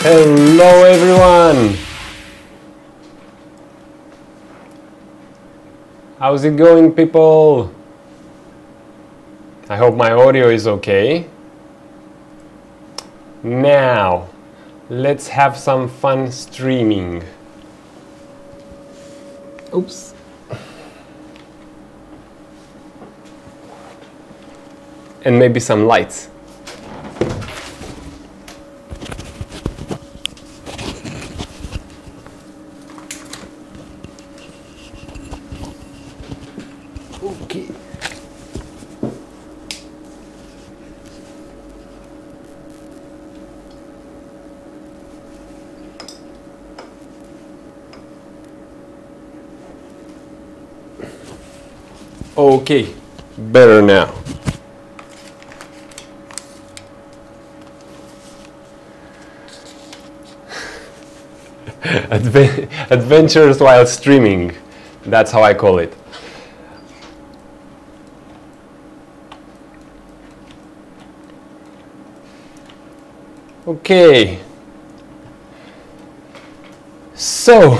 Hello everyone! How's it going, people? I hope my audio is okay. Now, let's have some fun streaming. Oops. And maybe some lights. Okay. Okay, better now. Adventures while streaming, that's how I call it. Okay, so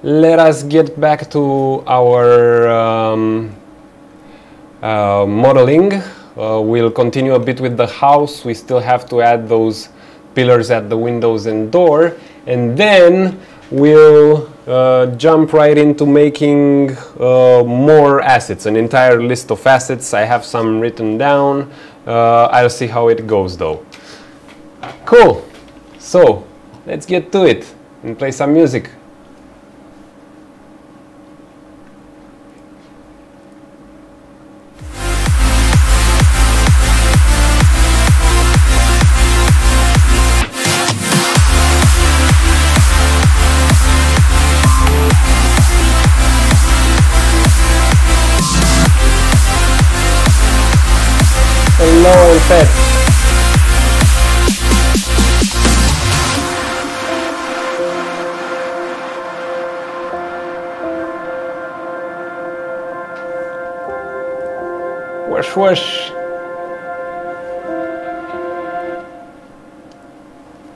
let us get back to our modeling. We'll continue a bit with the house. We still have to add those pillars at the windows and door, and then we'll jump right into making more assets, an entire list of assets. I have some written down. I'll see how it goes though. Cool. So let's get to it and play some music. Hello and fat. Wesh wesh.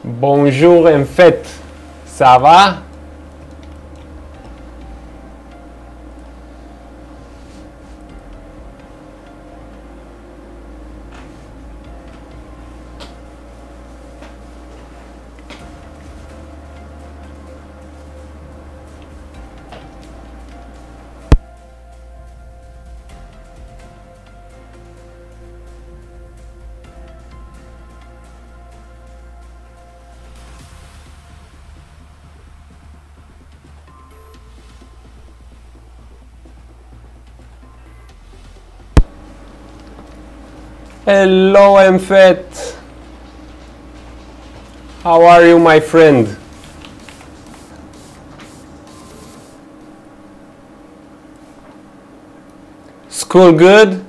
Bonjour en fait. Ça va? Hello, Mfet. How are you, my friend? School good?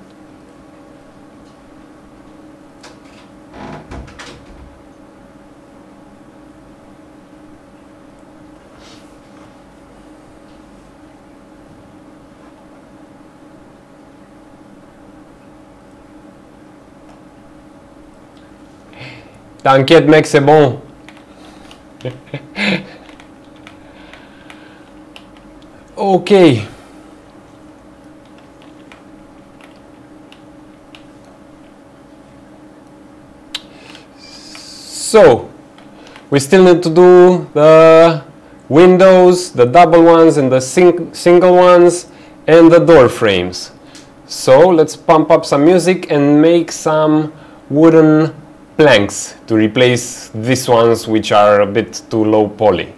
T'inquiète mec, c'est bon. Okay. So, we still need to do the windows, the double ones and the single ones, and the door frames. So, let's pump up some music and make some wooden planks to replace these ones which are a bit too low poly.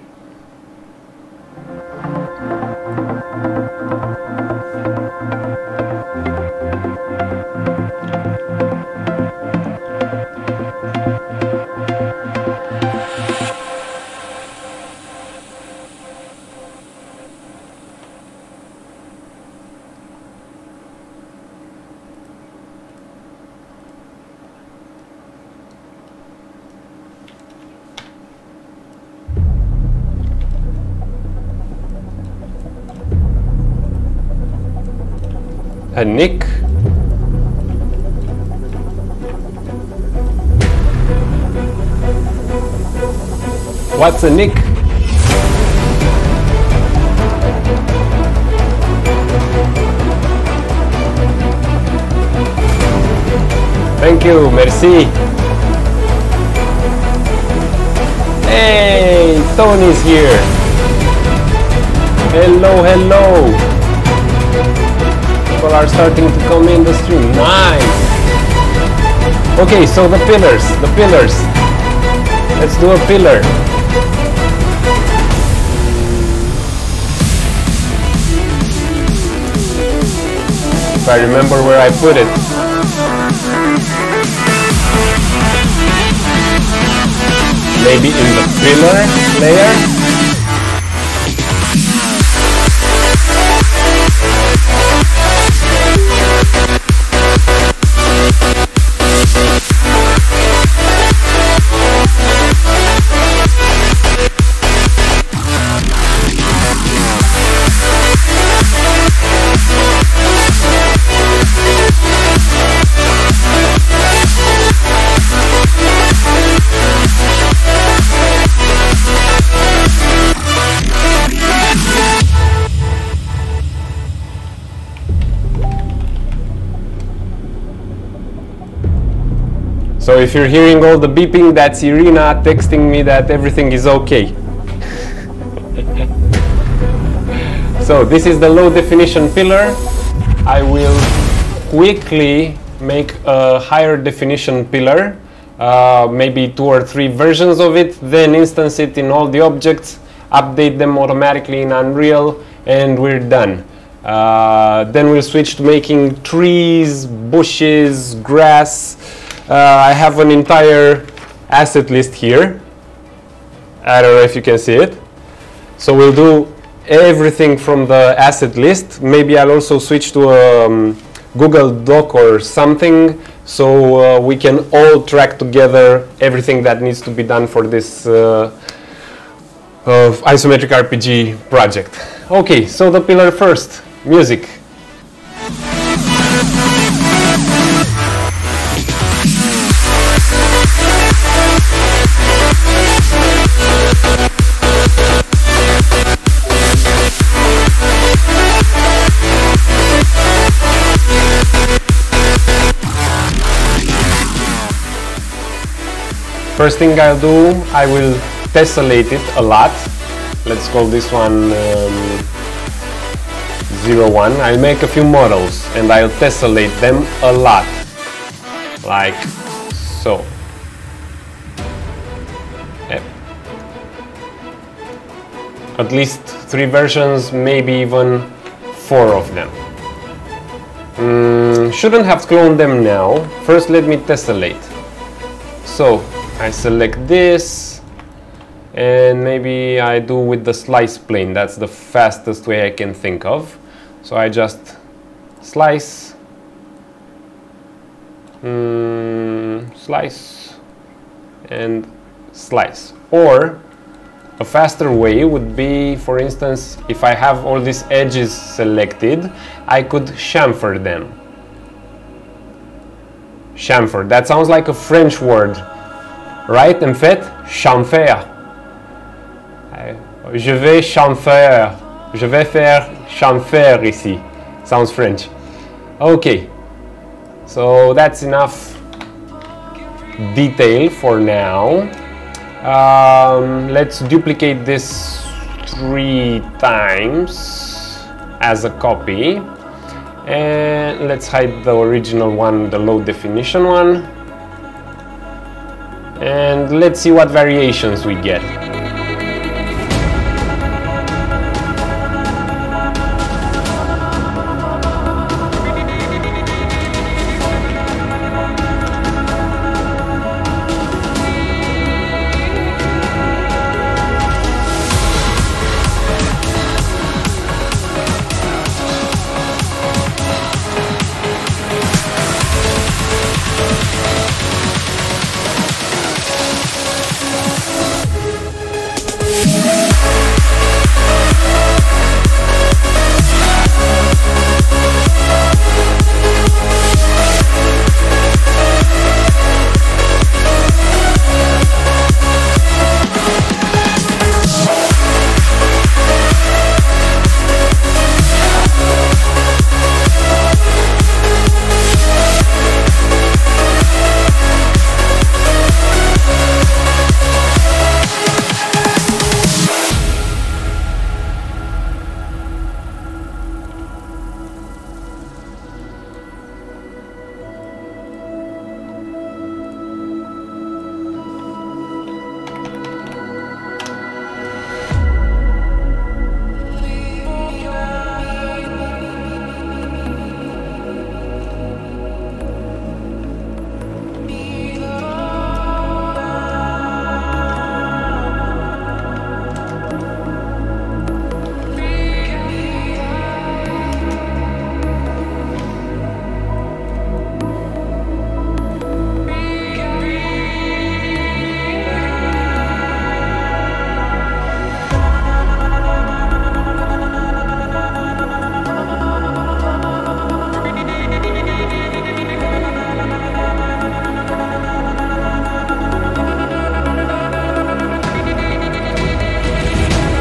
A nick. What's a nick? Thank you, merci. Hey, Tony's here. Hello, hello. People are starting to come in the stream. Nice. Okay, so the pillars. Let's do a pillar. If I remember where I put it. Maybe in the pillar layer. So if you're hearing all the beeping, that's Irina texting me that everything is okay. So this is the low definition pillar. I will quickly make a higher definition pillar, maybe 2 or 3 versions of it, then instance it in all the objects, update them automatically in Unreal, and we're done. Then we'll switch to making trees, bushes, grass. I have an entire asset list here. I don't know if you can see it. So we'll do everything from the asset list. Maybe I'll also switch to a Google Doc or something, so we can all track together everything that needs to be done for this Isometric RPG project. Okay, so the pillar first, music. First thing I'll do, I will tessellate it a lot. Let's call this one 01. I'll make a few models and I'll tessellate them a lot, like so. Yep. At least 3 versions, maybe even 4 of them. Shouldn't have cloned them now. First let me tessellate. So I select this, and maybe I do with the slice plane. That's the fastest way I can think of. So I just slice, slice, and slice. Or a faster way would be, for instance, if I have all these edges selected, I could chamfer them. Chamfer, that sounds like a French word. Right, en fait, chamfer. Je vais chamfer. Je vais faire chamfer ici. Sounds French. Okay, so that's enough detail for now. Let's duplicate this 3 times as a copy. And let's hide the original one, the low definition one. And let's see what variations we get.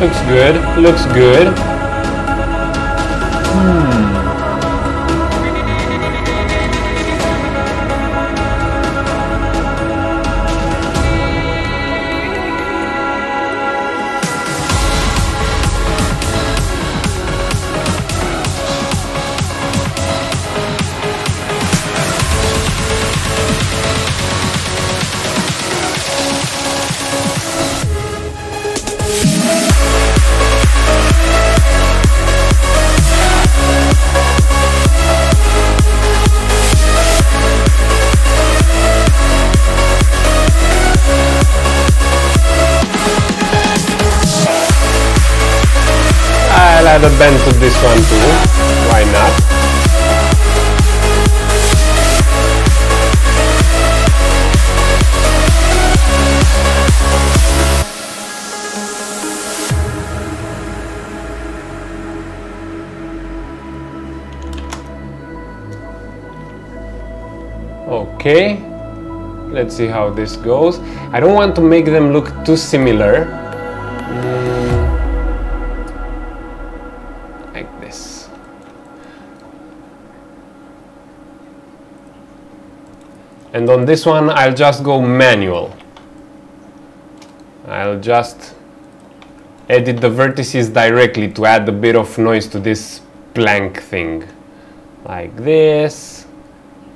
Looks good. Looks good. I'll add a bend to this one too, why not? Okay, let's see how this goes. I don't want to make them look too similar. Like this. And on this one, I'll just go manual. I'll just edit the vertices directly to add a bit of noise to this plank thing. Like this,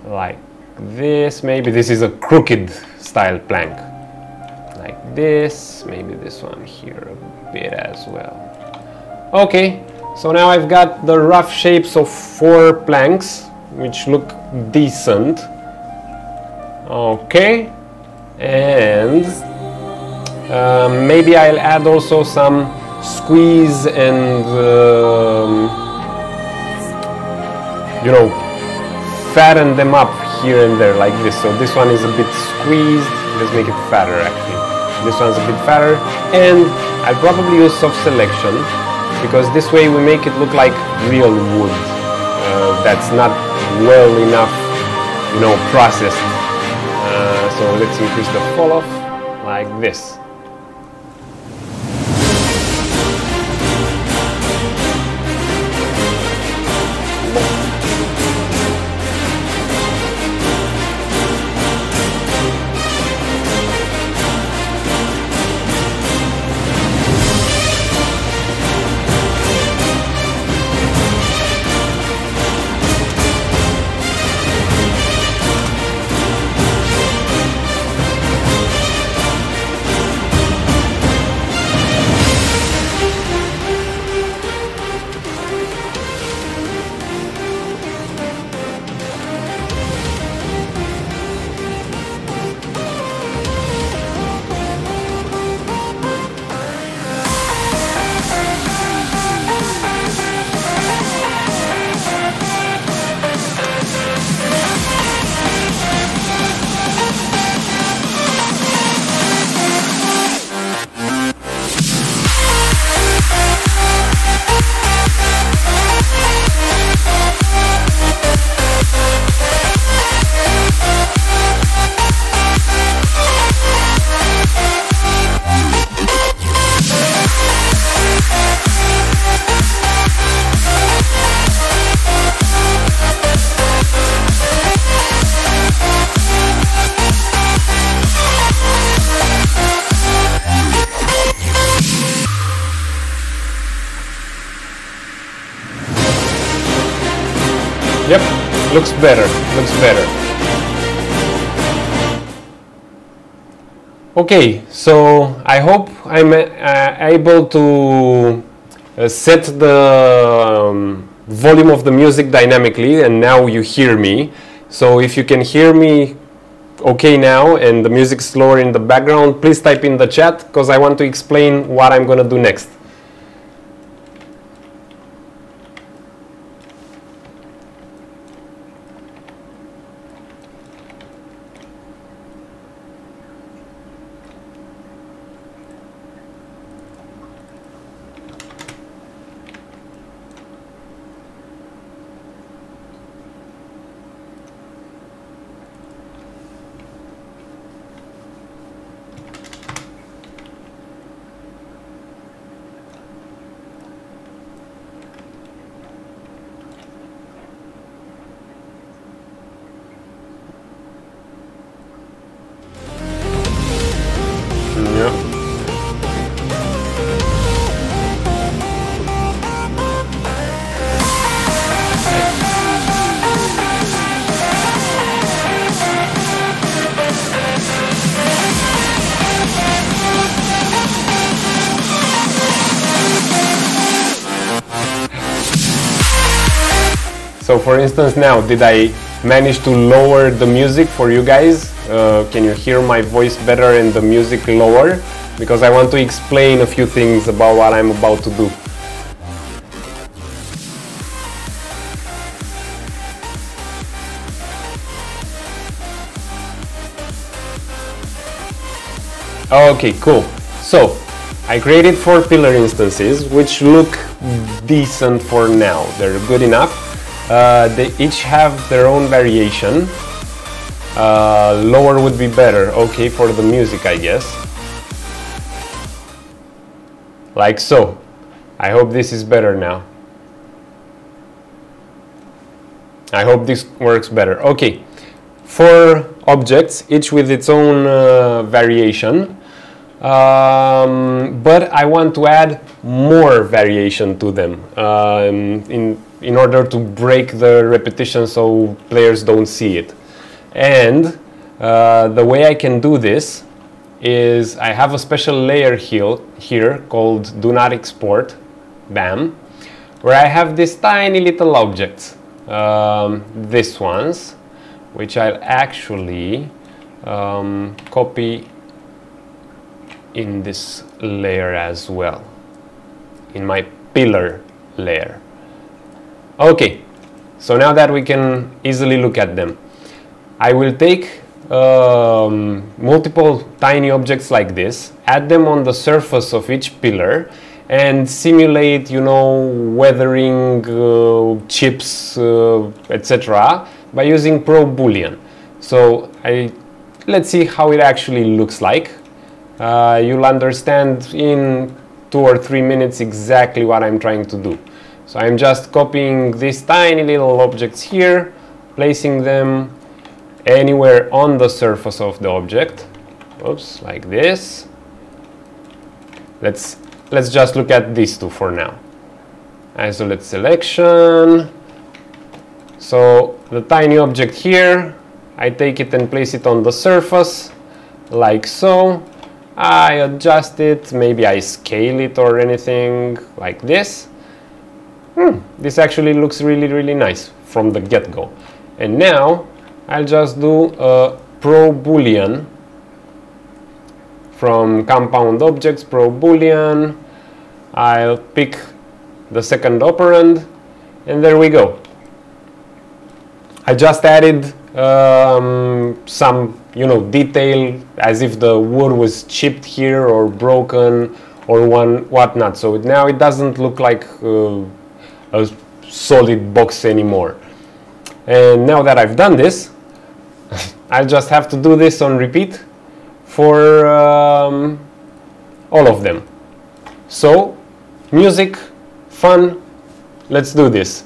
like this. Maybe this is a crooked style plank. Like this, maybe this one here a bit as well. Okay, so now I've got the rough shapes of 4 planks, which look decent. Okay, and maybe I'll add also some squeeze and you know, fatten them up here and there like this. So this one is a bit squeezed. Let's make it fatter actually. This one's a bit fatter, and I'll probably use soft selection because this way we make it look like real wood that's not well enough, you know, processed. So let's increase the fall off like this. Yep, looks better, looks better. Okay, so I hope I'm able to set the volume of the music dynamically, and now you hear me. So if you can hear me okay now and the music's slower in the background, please type in the chat because I want to explain what I'm gonna do next. So for instance now, did I manage to lower the music for you guys? Can you hear my voice better and the music lower? Because I want to explain a few things about what I'm about to do. Okay, cool. So I created 4 pillar instances which look decent for now. They're good enough. They each have their own variation. Lower would be better. Okay, for the music, I guess. Like so. I hope this is better now. I hope this works better. Okay. 4 objects, each with its own variation. But I want to add more variation to them in order to break the repetition so players don't see it. And the way I can do this is I have a special layer here called Do Not Export, BAM, where I have these tiny little objects, these ones, which I'll actually copy in this layer as well, in my pillar layer. Okay, so now that we can easily look at them, I will take multiple tiny objects like this, add them on the surface of each pillar, and simulate, you know, weathering, chips, etc. by using probe boolean. So let's see how it actually looks like. You'll understand in 2 or 3 minutes exactly what I'm trying to do. So I'm just copying these tiny little objects here, placing them anywhere on the surface of the object. Oops, like this. Let's just look at these 2 for now. Isolate selection. So the tiny object here, I take it and place it on the surface, like so. I adjust it, maybe I scale it or anything, like this. This actually looks really, really nice from the get-go. And now I'll just do a probe boolean from compound objects, probe boolean. I'll pick the second operand, and there we go. I just added some, you know, detail as if the wood was chipped here or broken or whatnot. So now it doesn't look like a solid box anymore. And now that I've done this, I'll just have to do this on repeat for all of them. So, music, fun, let's do this.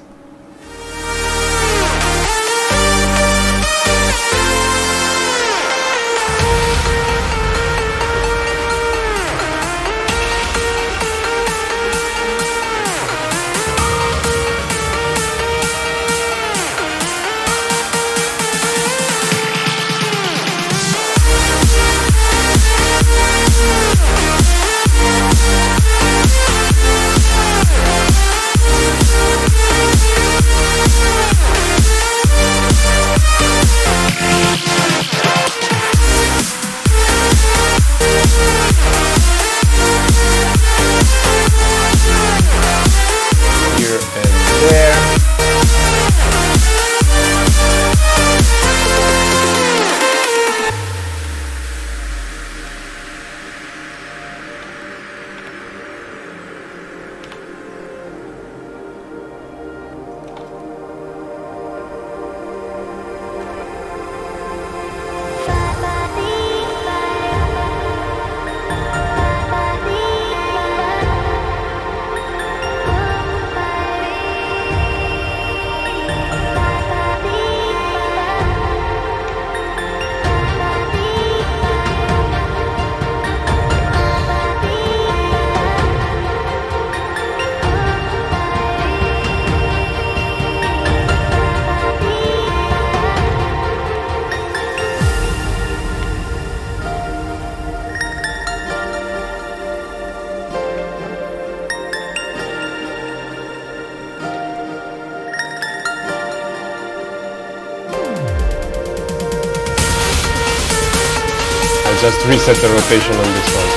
just reset the rotation on this one.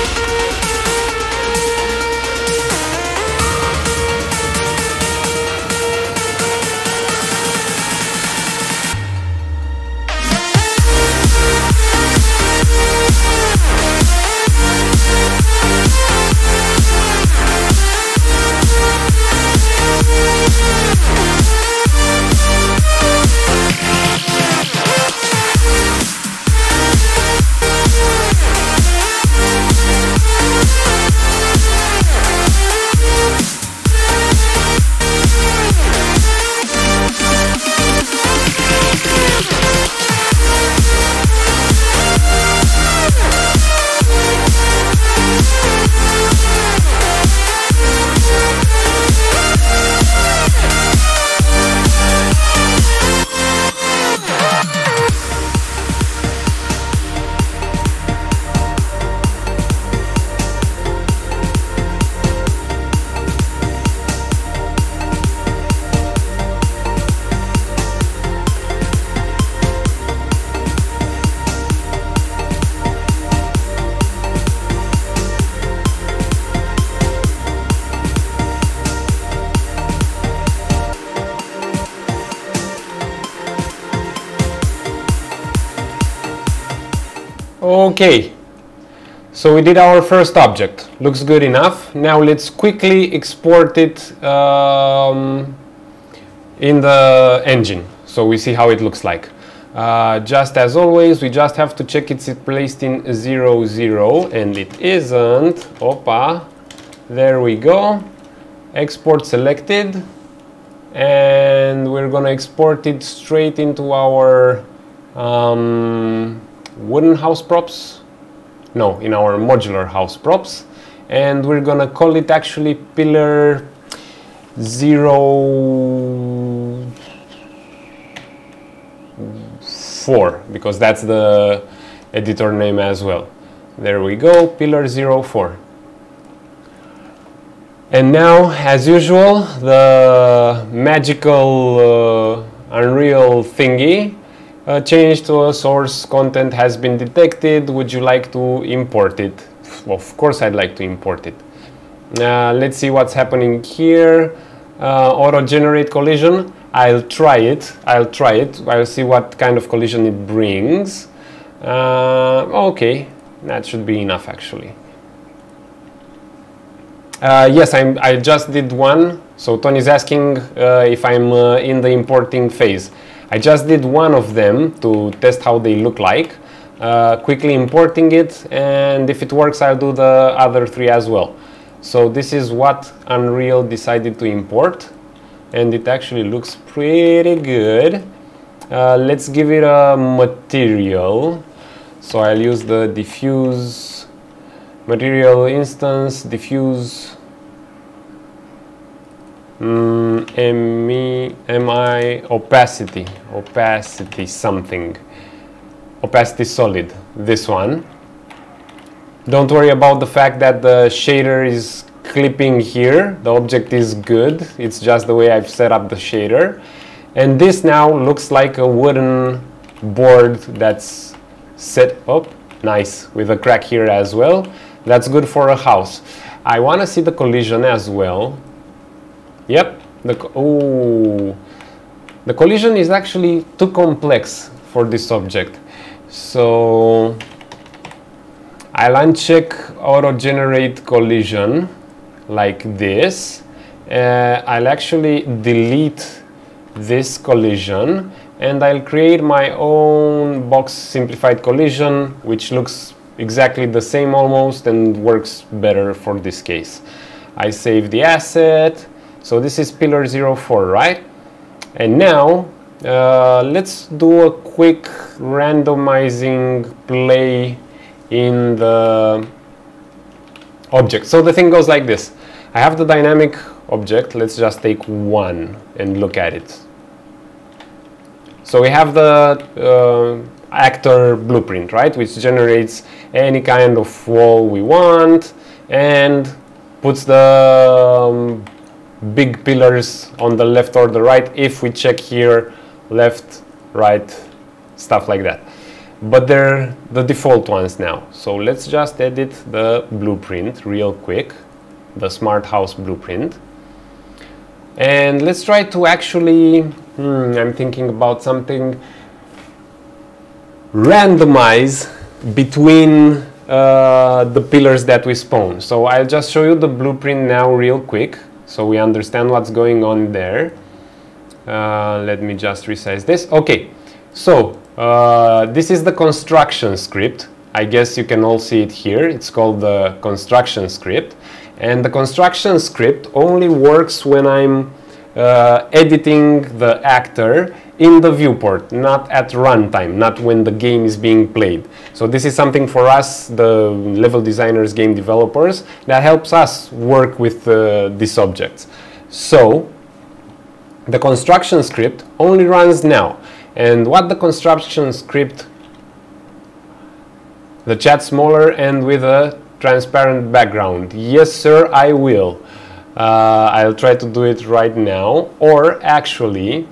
Okay, so we did our first object. Looks good enough. Now let's quickly export it in the engine, so we see how it looks like. Just as always, we just have to check it's placed in 0, 0, and it isn't. Opa, there we go. Export selected, and we're gonna export it straight into our wooden house props. No, in our modular house props, and we're gonna call it actually pillar 04, because that's the editor name as well. There we go, pillar 04. And now, as usual, the magical Unreal thingy changed to a source content has been detected. Would you like to import it? Of course I'd like to import it. Let's see what's happening here. Auto-generate collision. I'll try it. I'll see what kind of collision it brings. Okay, that should be enough actually. Yes, I just did one. So Tony's asking if I'm in the importing phase. I just did one of them to test how they look like, quickly importing it, and if it works I'll do the other three as well. So this is what Unreal decided to import, and it actually looks pretty good. Let's give it a material. So I'll use the diffuse material instance, diffuse MI opacity something, opacity solid, this one. Don't worry about the fact that the shader is clipping here. The object is good, it's just the way I've set up the shader. And this now looks like a wooden board that's set up nice with a crack here as well. That's good for a house. I want to see the collision as well. Yep, the collision is actually too complex for this object. So I'll uncheck auto-generate collision like this. I'll actually delete this collision, and I'll create my own box simplified collision, which looks exactly the same almost and works better for this case. I save the asset. So this is pillar 04, right? And now let's do a quick randomizing play in the object. So the thing goes like this. I have the dynamic object. Let's just take one and look at it. So we have the actor blueprint, right? Which generates any kind of wall we want and puts the big pillars on the left or the right if we check here left, right, stuff like that. but they're the default ones now. So let's just edit the blueprint real quick, the smart house blueprint. And let's try to actually, I'm thinking about something, randomize between the pillars that we spawn. So I'll just show you the blueprint now real quick so we understand what's going on there. Let me just resize this. Okay, so this is the construction script. I guess you can all see it here. It's called the construction script. And the construction script only works when I'm editing the actor in the viewport, not at runtime, not when the game is being played. So this is something for us, the level designers, game developers, that helps us work with these objects. So the construction script only runs now. And what the construction script, the chat smaller and with a transparent background. Yes, sir, I will. I'll try to do it right now. Or actually,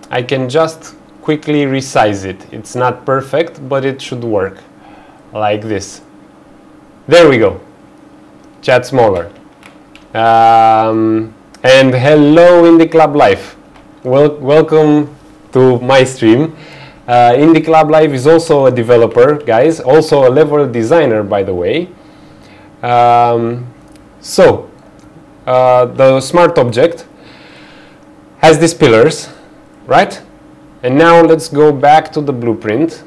I can just quickly resize it. It's not perfect, but it should work. Like this. There we go. Chat smaller. And hello, Indie Club Live. Welcome to my stream. Indie Club Live is also a developer, guys. Also a level designer, by the way. The smart object has these pillars, right? And now let's go back to the blueprint.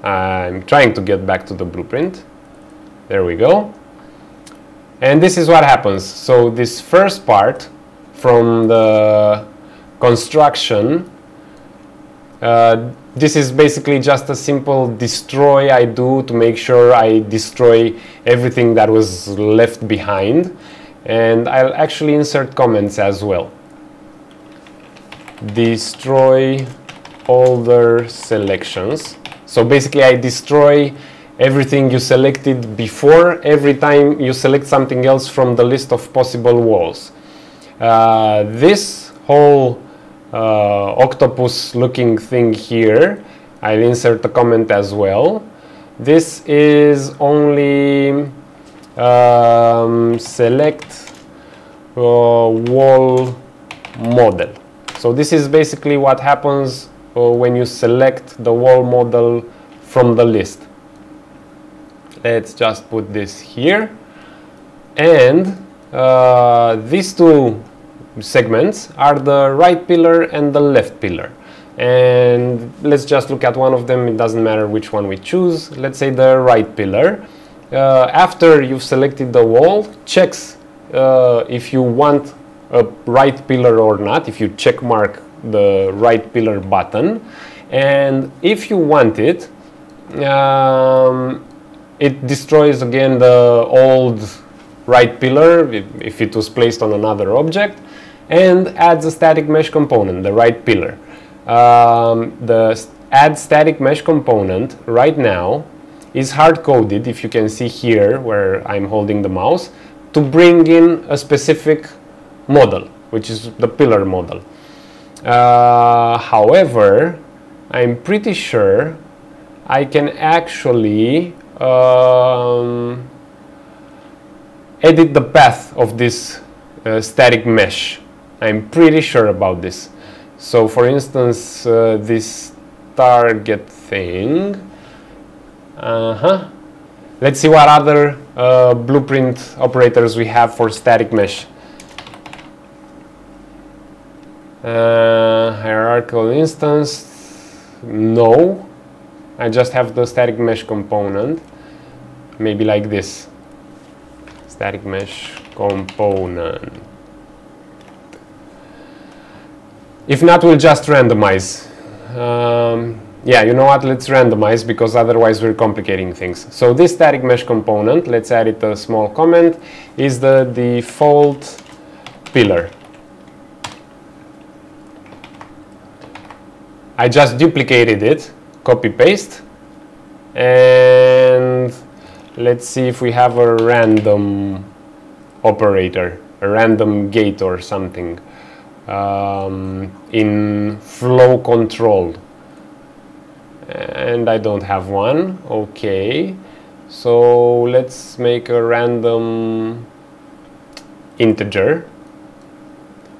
I'm trying to get back to the blueprint. There we go. And this is what happens. So this first part from the construction, this is basically just a simple destroy I do to make sure I destroy everything that was left behind. And I'll actually insert comments as well. Destroy older selections. So basically I destroy everything you selected before every time you select something else from the list of possible walls. This whole octopus looking thing here, I'll insert a comment as well. This is only select wall model. So this is basically what happens when you select the wall model from the list. Let's just put this here. And these two segments are the right pillar and the left pillar. And let's just look at one of them. It doesn't matter which one we choose. Let's say the right pillar. After you've selected the wall, checks if you want a right pillar or not, if you check mark the right pillar button. And if you want it, it destroys again the old right pillar if it was placed on another object, and adds a static mesh component, the right pillar. The add static mesh component right now is hard-coded, if you can see here where I'm holding the mouse, to bring in a specific model, which is the pillar model. However, I'm pretty sure I can actually edit the path of this static mesh. I'm pretty sure about this. So for instance, this target thing, let's see what other blueprint operators we have for static mesh. Hierarchical instance, no. I just have the static mesh component, maybe like this. Static mesh component. If not, we'll just randomize. Yeah, you know what, let's randomize, because otherwise we're complicating things. So this static mesh component, let's add it a small comment, is the default pillar. I just duplicated it, copy paste, and let's see if we have a random operator, a random gate or something in flow control. and I don't have one. Okay, so let's make a random integer.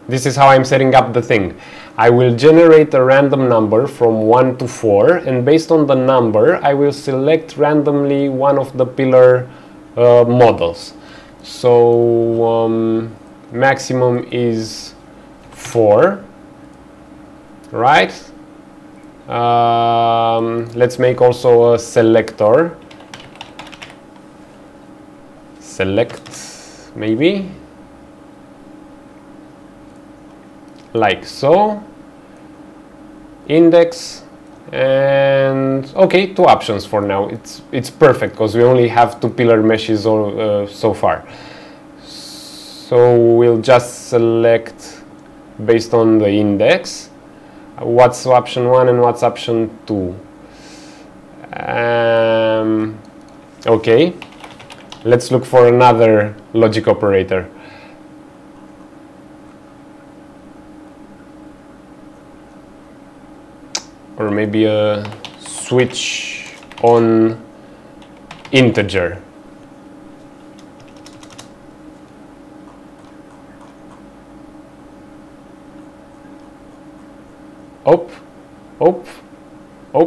This is how I'm setting up the thing. I will generate a random number from 1 to 4, and based on the number I will select randomly one of the pillar models. So maximum is 4, right? Let's make also a selector. Select, maybe, like so. Index, and okay, 2 options for now. It's perfect because we only have 2 pillar meshes so far. So we'll just select based on the index what's option 1 and what's option 2. Okay, let's look for another logic operator. Or maybe a switch on integer.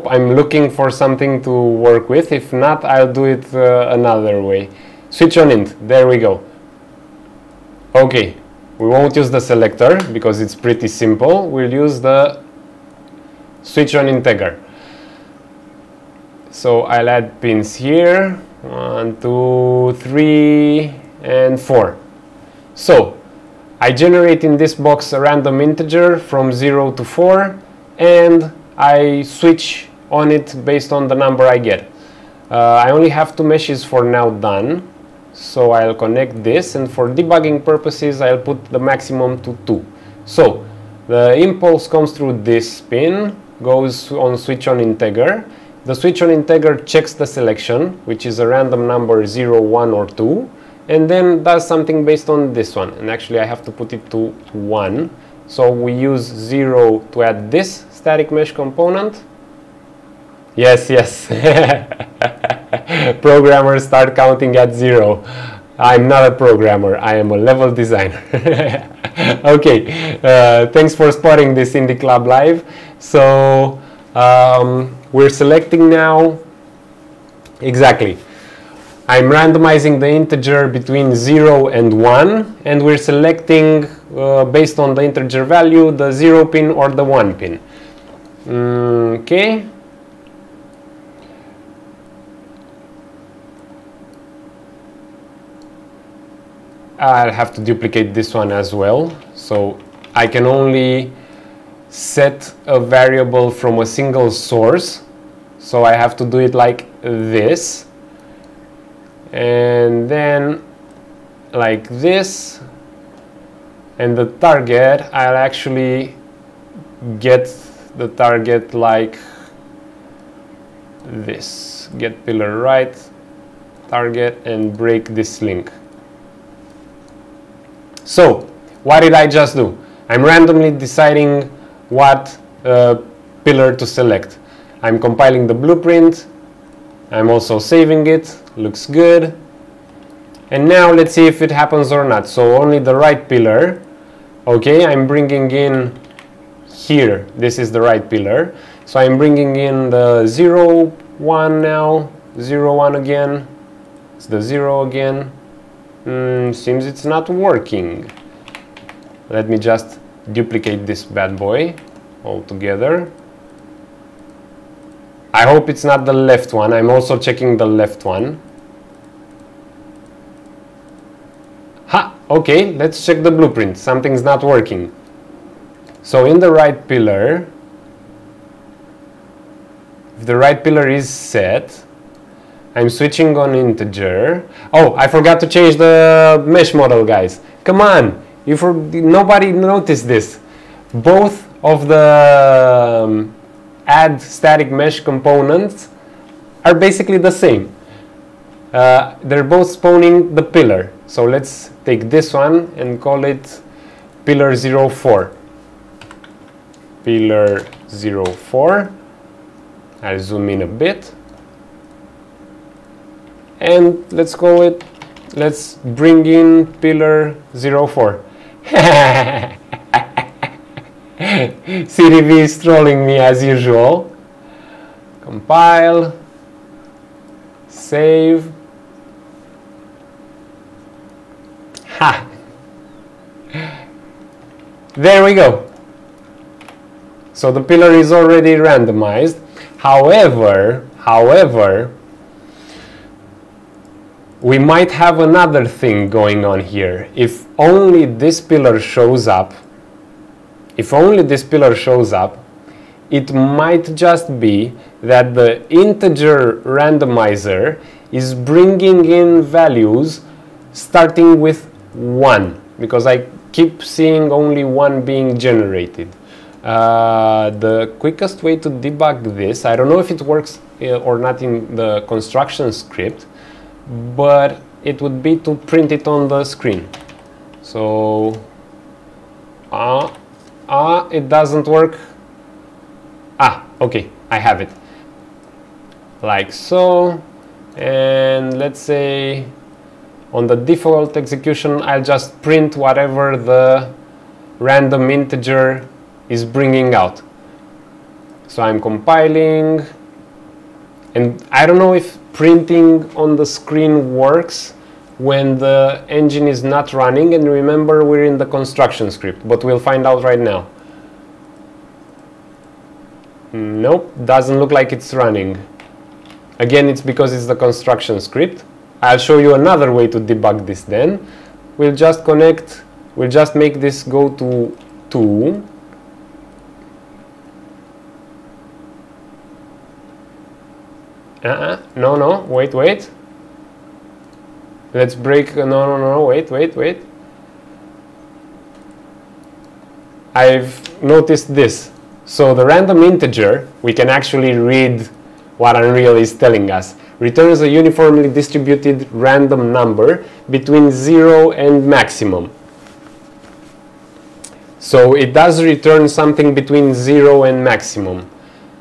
I'm looking for something to work with. If not, I'll do it another way. Switch on int, there we go. Okay, we won't use the selector because it's pretty simple. We'll use the switch on integer. So I'll add pins here, 1, 2, 3, and 4. So I generate in this box a random integer from 0 to 4, and I switch on it based on the number I get. I only have 2 meshes for now done, so I'll connect this, and for debugging purposes I'll put the maximum to 2. So the impulse comes through this pin, goes on switch on integer. The switch on integer checks the selection, which is a random number 0, 1 or 2, and then does something based on this one, and actually I have to put it to 1. So we use 0 to add this static mesh component. Yes, yes. Programmers start counting at 0. I'm not a programmer, I am a level designer. Okay, thanks for spotting this in the club live. So we're selecting now, exactly. I'm randomizing the integer between 0 and 1, and we're selecting based on the integer value the 0 pin or the 1 pin. Okay. I'll have to duplicate this one as well. So I can only set a variable from a single source. So I have to do it like this. And then like this. And the target, I'll actually get the target like this. Get pillar right, target, and break this link. So, what did I just do? I'm randomly deciding what pillar to select. I'm compiling the blueprint. I'm also saving it. Looks good. And now let's see if it happens or not. So only the right pillar. Okay, I'm bringing in here. This is the right pillar. So I'm bringing in the 0, 1 now. 0, 1 again. It's the 0 again. Seems it's not working. Let me just duplicate this bad boy altogether. I hope it's not the left one. I'm also checking the left one. Ha! Okay, let's check the blueprint. Something's not working. So in the right pillar, if the right pillar is set, I'm switching on integer. Oh, I forgot to change the mesh model, guys. Come on, nobody noticed this. Both of the add static mesh components are basically the same. They're both spawning the pillar. So let's take this one and call it pillar 04. Pillar 04. I'll zoom in a bit. And let's bring in pillar 04. CDV is trolling me as usual. Compile, save. Ha! There we go. So the pillar is already randomized. However, we might have another thing going on here. If only this pillar shows up, it might just be that the integer randomizer is bringing in values starting with 1, because I keep seeing only 1 being generated. The quickest way to debug this, I don't know if it works or not in the construction script, but it would be to print it on the screen. So it doesn't work. Okay, I have it like so, and let's say on the default execution I'll just print whatever the random integer is bringing out. So I'm compiling, and I don't know if printing on the screen works when the engine is not running, and remember we're in the construction script, but we'll find out right now. Nope, doesn't look like it's running. Again, it's because it's the construction script. I'll show you another way to debug this then. We'll just make this go to 2. No, wait. Let's break, no, wait. I've noticed this. So the random integer, we can actually read what Unreal is telling us. Returns a uniformly distributed random number between 0 and maximum. So it does return something between 0 and maximum.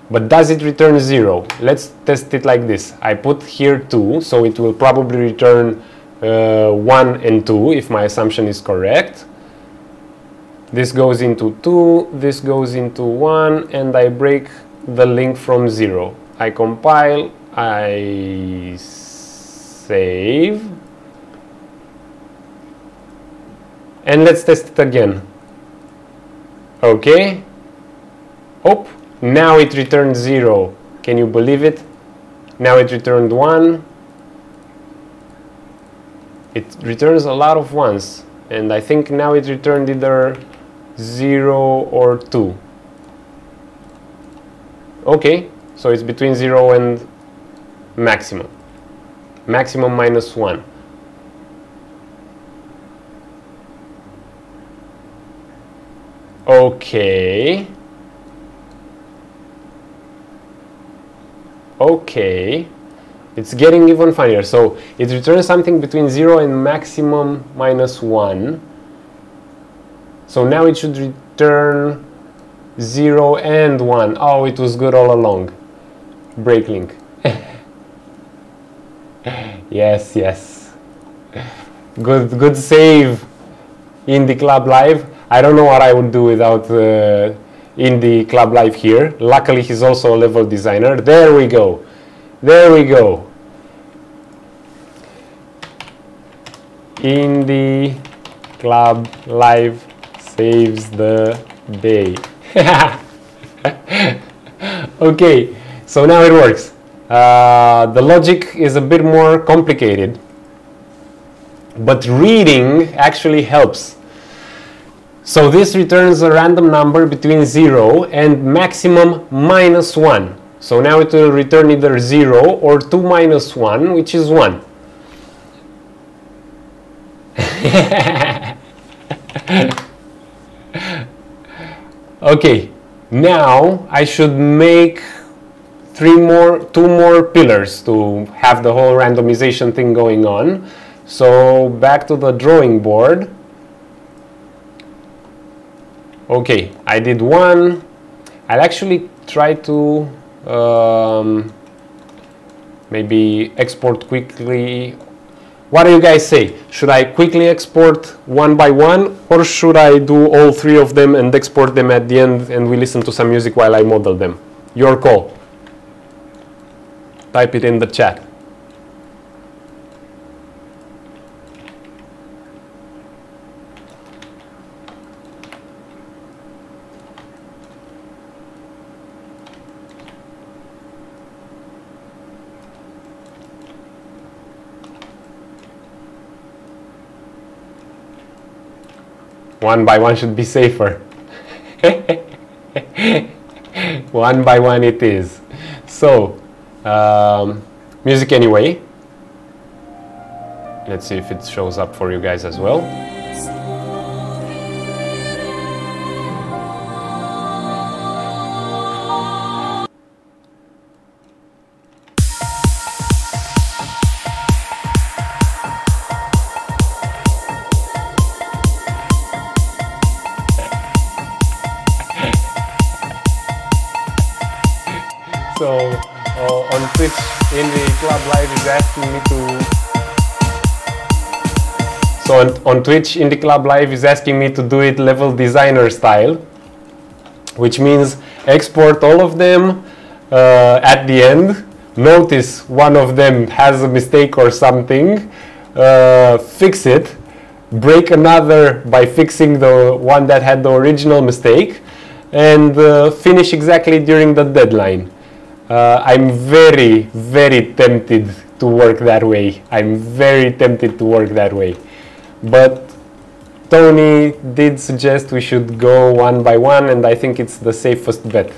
But does it return 0? Let's test it like this. I put here 2, so it will probably return 1 and 2 if my assumption is correct. This goes into 2, this goes into 1, and I break the link from 0. I compile, I save, and let's test it again. Okay. Oh, now it returned 0. Can you believe it? Now it returned 1. It returns a lot of ones, and I think now it returned either 0 or 2. Okay, so it's between 0 and maximum. Maximum minus 1. Okay. It's getting even funnier. So it returns something between 0 and maximum minus 1. So now it should return 0 and 1. Oh, it was good all along. Break link. Yes. Good save, Indie Club Live. I don't know what I would do without Indie Club Live here. Luckily, he's also a level designer. There we go. Indie Club Live saves the day. Okay, so now it works. The logic is a bit more complicated, but reading actually helps. So this returns a random number between 0 and maximum minus 1. So now it will return either 0 or 2 minus 1, which is 1. Okay, now I should make two more pillars to have the whole randomization thing going on. So back to the drawing board. Okay, I did one. I'll actually try to maybe export quickly. What do you guys say? Should I quickly export one by one, or should I do all three of them and export them at the end and we listen to some music while I model them? Your call. Type it in the chat. One by one should be safer. One by one it is. So, music anyway. Let's see if it shows up for you guys as well. So on Twitch, in the club live is asking me to. So on Twitch, in the club live is asking me to do it level designer style, which means export all of them at the end. Notice one of them has a mistake or something. Fix it. Break another by fixing the one that had the original mistake, and finish exactly during the deadline. I'm very, very tempted to work that way. I'm very tempted to work that way. But Tony did suggest we should go one by one, and I think it's the safest bet.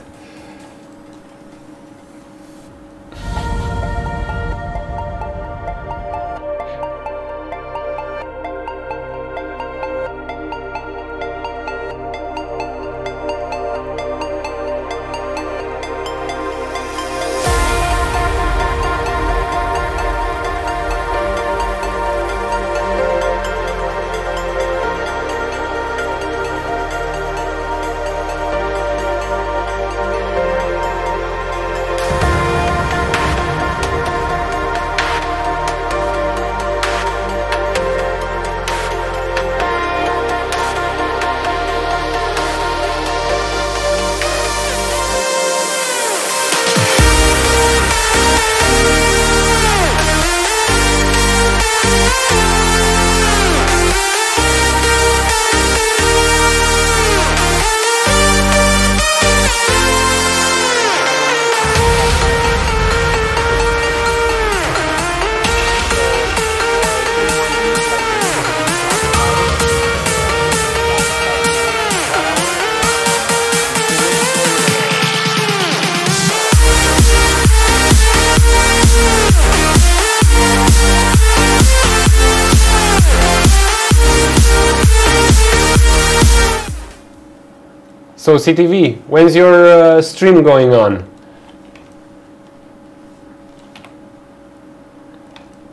So CTV, when's your stream going on?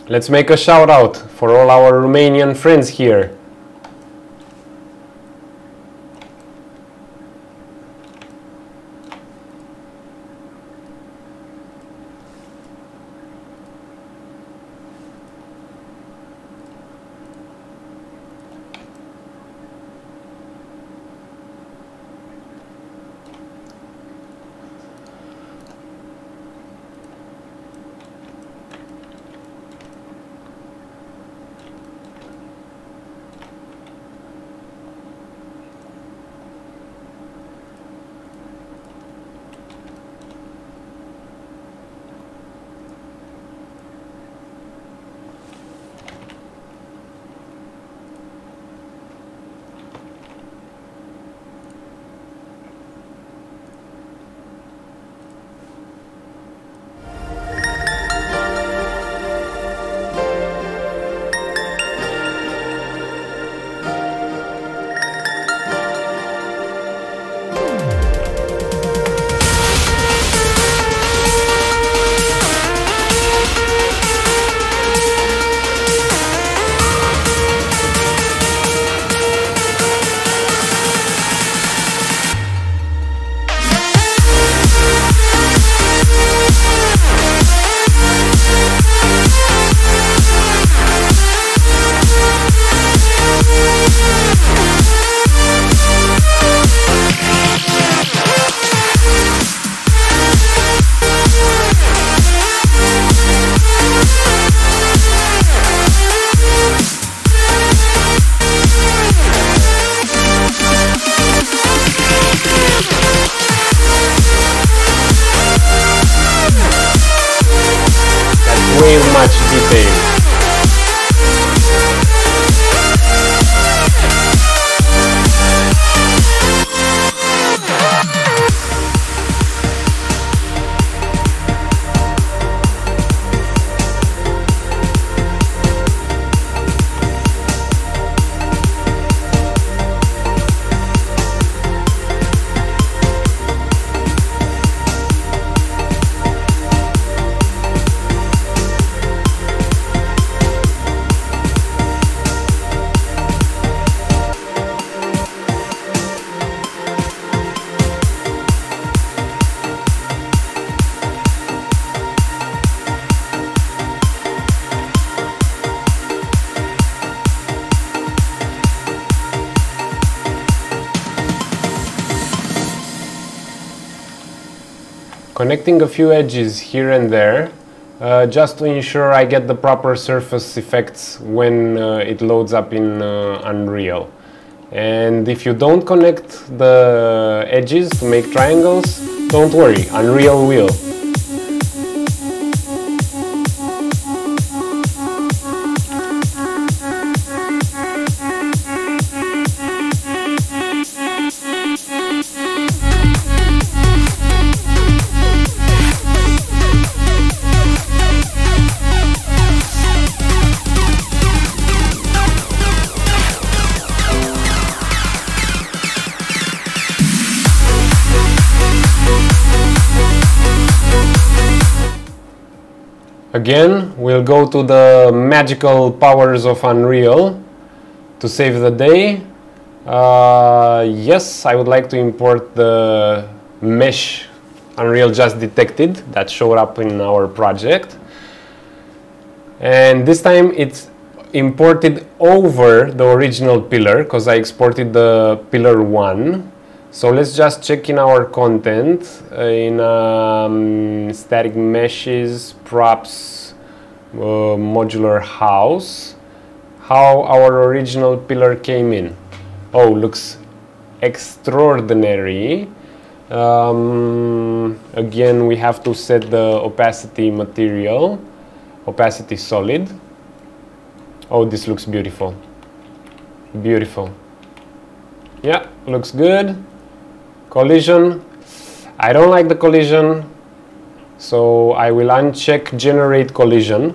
Let's make a shout out for all our Romanian friends here. save. Connecting a few edges here and there, just to ensure I get the proper surface effects when it loads up in Unreal. And if you don't connect the edges to make triangles, don't worry, Unreal will. Again, we'll go to the magical powers of Unreal to save the day. Yes, I would like to import the mesh Unreal just detected that showed up in our project. And this time it's imported over the original pillar because I exported the pillar 1. So let's just check in our content in static meshes, props, modular house, how our original pillar came in. Oh, looks extraordinary. Again, we have to set the opacity material, opacity solid. Oh, this looks beautiful. Beautiful. Yeah, looks good. Collision, I don't like the collision, so I will uncheck generate collision.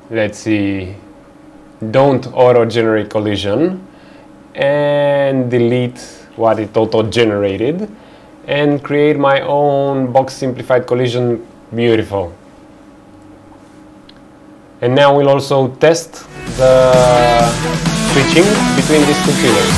Let's see, don't auto generate collision, and delete what it auto generated. And create my own box simplified collision. Beautiful. And now we'll also test the switching between these two pillars.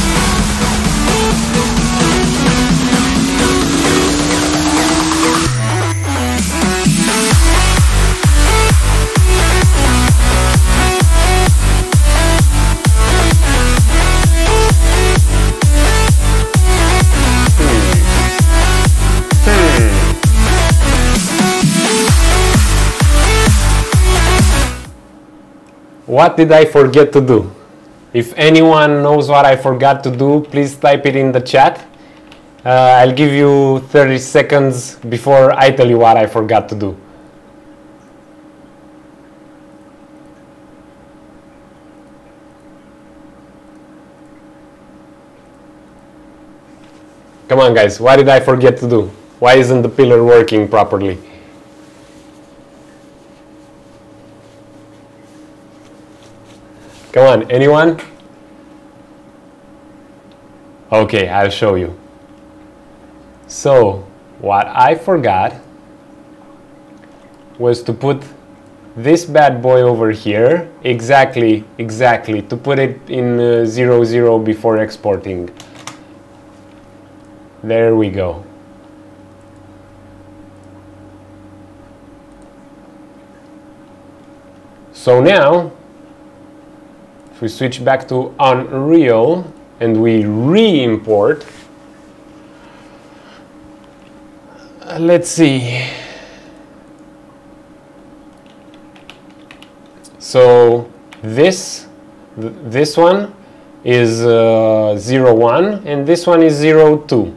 What did I forget to do? If anyone knows what I forgot to do, please type it in the chat. I'll give you 30 seconds before I tell you what I forgot to do. Come on guys, what did I forget to do? Why isn't the pillar working properly? Come on, anyone? Okay, I'll show you. So, what I forgot was to put this bad boy over here, exactly, to put it in 0, 0 before exporting. There we go. So now, if we switch back to Unreal and we re-import, let's see. So this This one is 0, 1, and this one is 0, 2.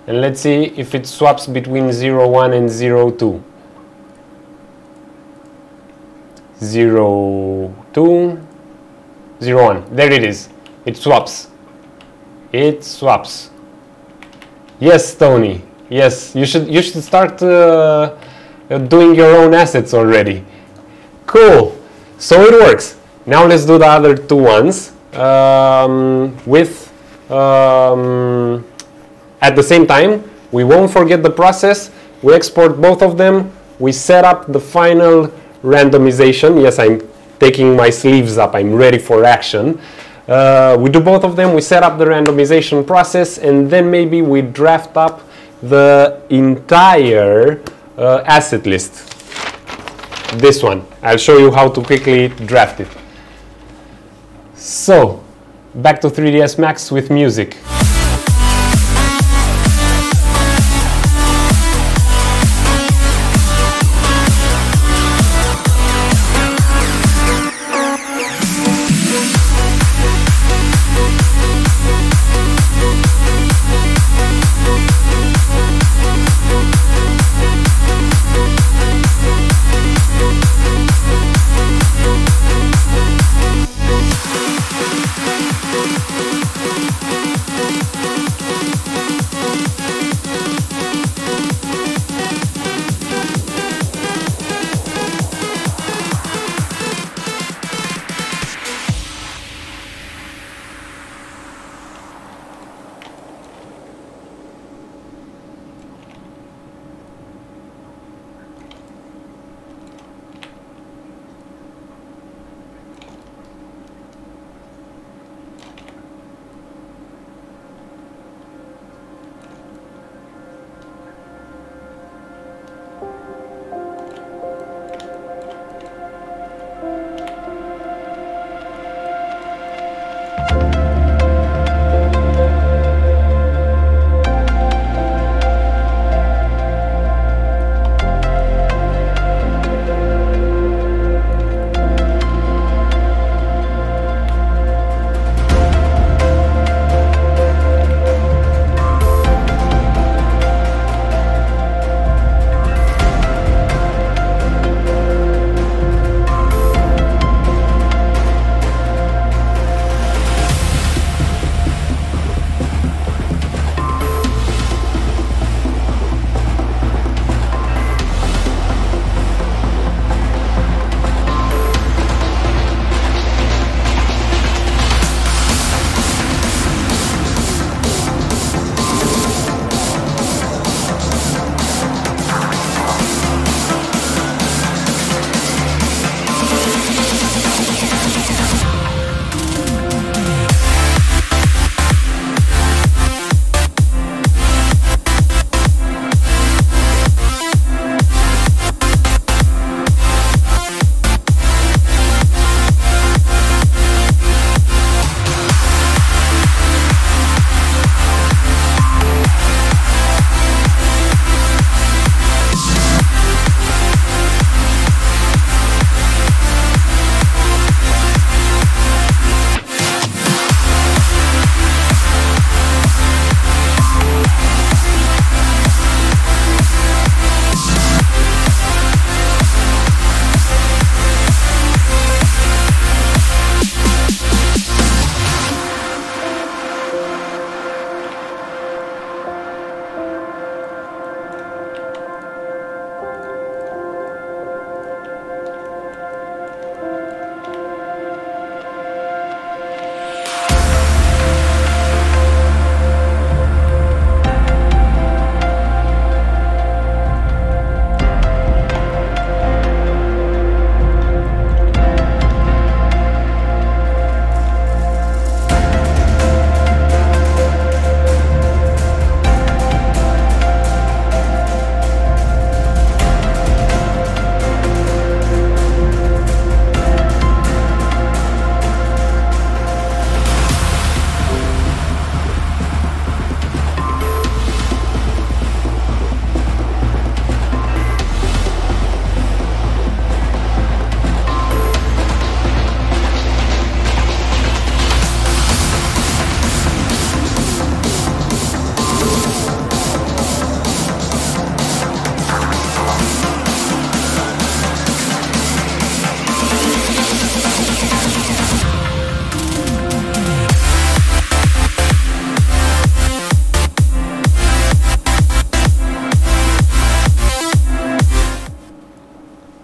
And let's see if it swaps between 0, 1 and 0, 2. 0, 2, 0, 1. There it is. It swaps. It swaps. Yes, Tony. Yes, you should start doing your own assets already. Cool. So it works. Now let's do the other two ones at the same time. We won't forget the process. We export both of them. We set up the final randomization. Yes, I'm taking my sleeves up. I'm ready for action. We do both of them. We set up the randomization process, and then maybe we draft up the entire asset list. This one. I'll show you how to quickly draft it. So, back to 3ds Max with music.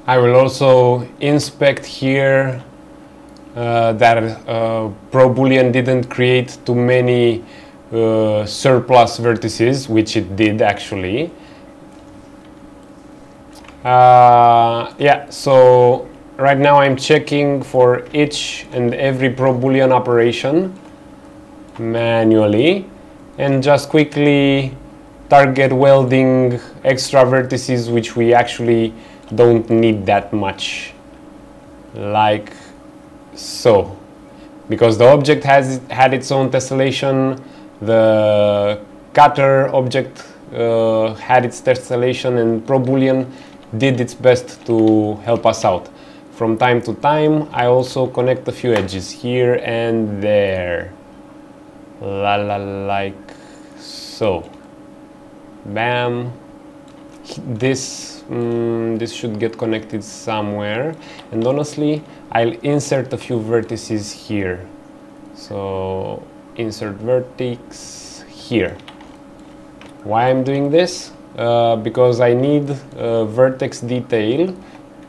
I will also inspect here that ProBoolean didn't create too many surplus vertices, which it did actually. Yeah, so right now I'm checking for each and every ProBoolean operation manually, and just quickly target welding extra vertices which we actually don't need that much, like so, because the object had its own tessellation, the cutter object had its tessellation, and ProBoolean did its best to help us out. From time to time I also connect a few edges here and there, like so. Bam. This should get connected somewhere, and honestly I'll insert a few vertices here. So insert vertex here. Why I'm doing this? Because I need vertex detail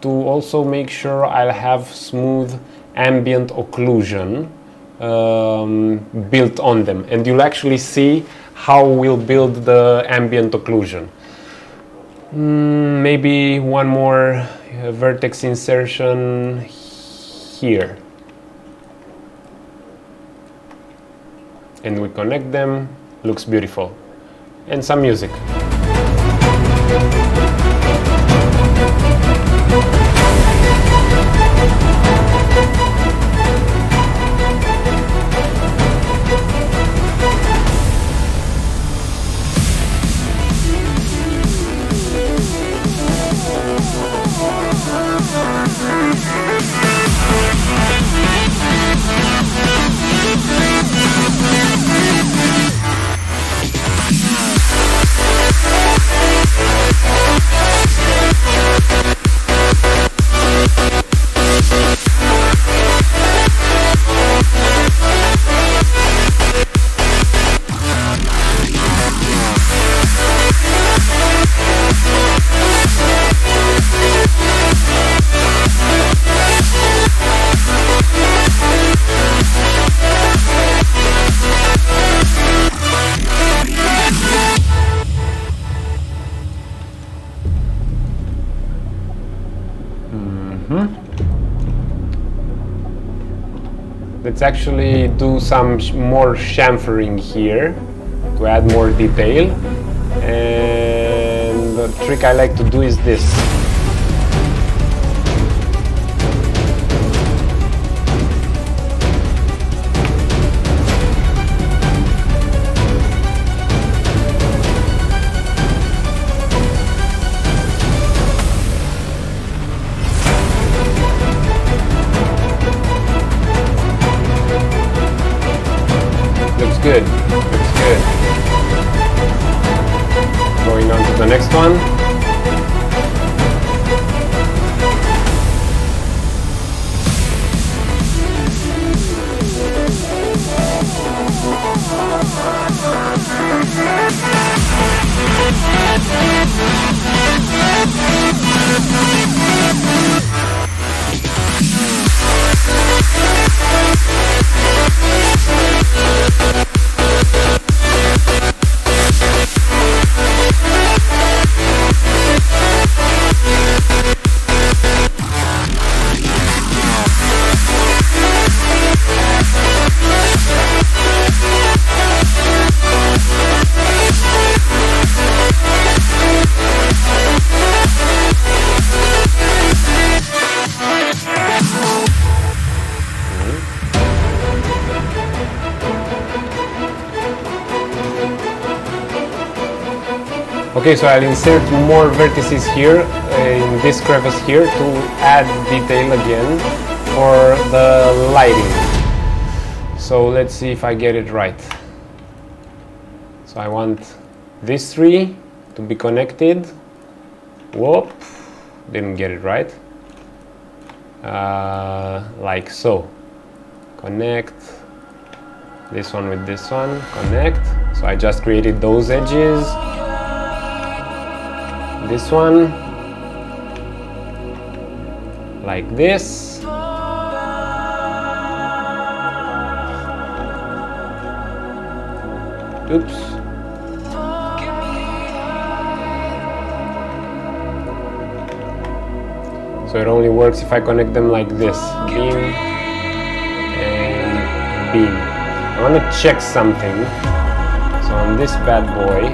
to also make sure I'll have smooth ambient occlusion built on them, and you'll actually see how we'll build the ambient occlusion. Maybe one more vertex insertion here, and we connect them. Looks beautiful. And some music. Let's actually do some more chamfering here to add more detail, and the trick I like to do is this. Good. Looks good. Going on to the next one. Okay, so I'll insert more vertices here in this crevice here to add detail again for the lighting. So let's see if I get it right. So I want these three to be connected. Whoop, didn't get it right. Like so. Connect this one with this one, connect. So I just created those edges. This one, like this. Oops. So it only works if I connect them like this. Beam and beam. I want to check something. So on this bad boy,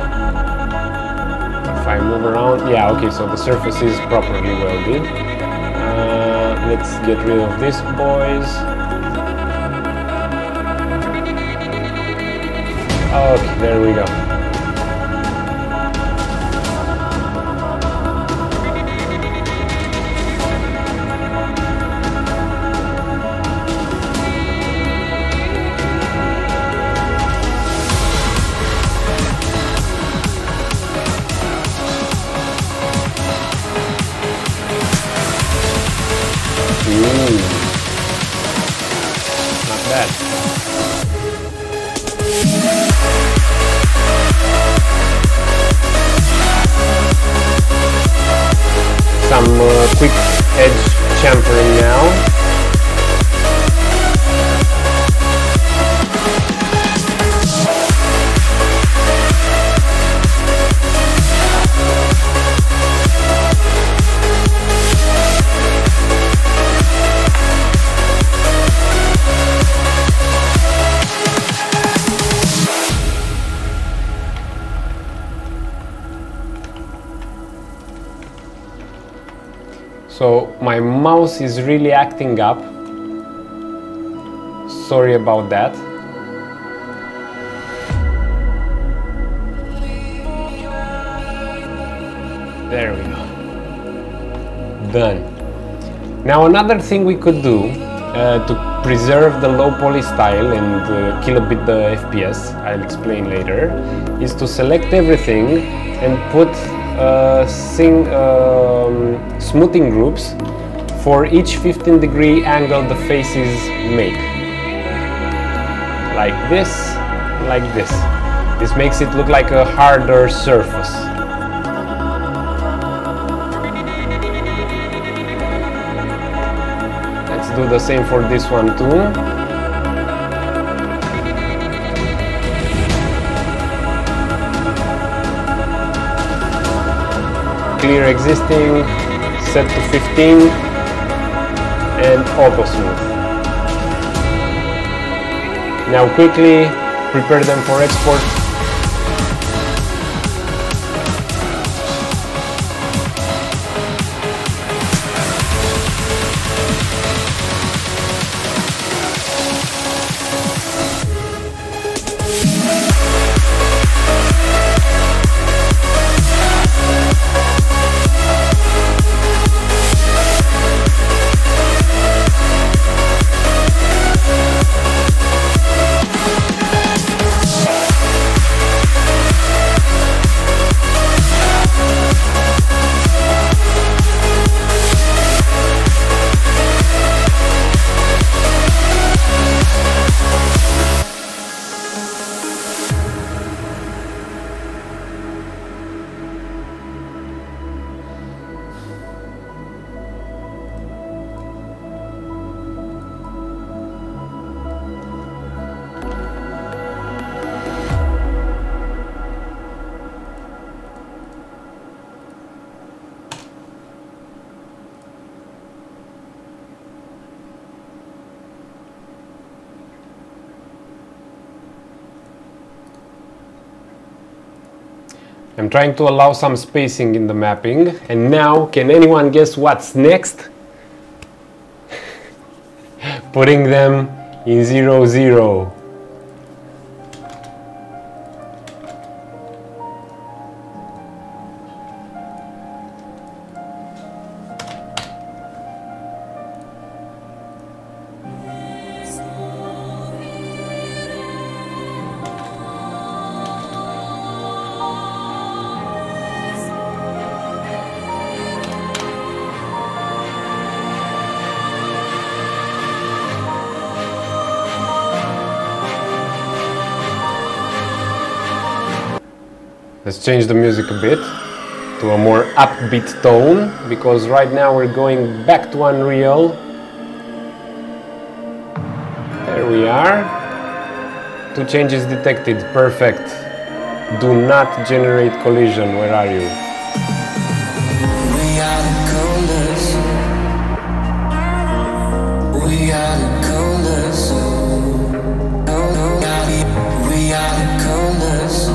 if I move around, yeah, okay, so the surface is properly welded. Let's get rid of these boys. Okay, there we go. Not bad. Some quick edge chamfering now. So my mouse is really acting up. Sorry about that. There we go. Done. Now another thing we could do to preserve the low poly style and kill a bit the FPS, I'll explain later, is to select everything and put smoothing groups for each 15-degree angle the faces make. Like this, like this. This makes it look like a harder surface. Let's do the same for this one too. Clear existing, set to 15, and auto smooth. Now quickly prepare them for export. I'm trying to allow some spacing in the mapping, and now can anyone guess what's next? Putting them in 0, 0. Let's change the music a bit. to a more upbeat tone, because right now we're going back to Unreal. There we are. 2 changes detected. Perfect. Do not generate collision. Where are you? We are the coldest. We are the coldest. We are the coldest.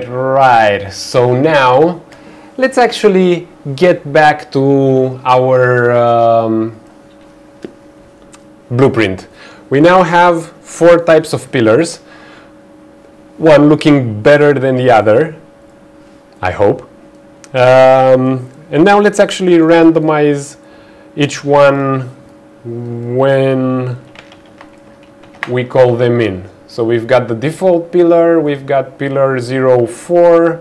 Right. So now let's actually get back to our blueprint. We now have 4 types of pillars, one looking better than the other, I hope. And now let's actually randomize each one when we call them in. So we've got the default pillar, we've got pillar 04,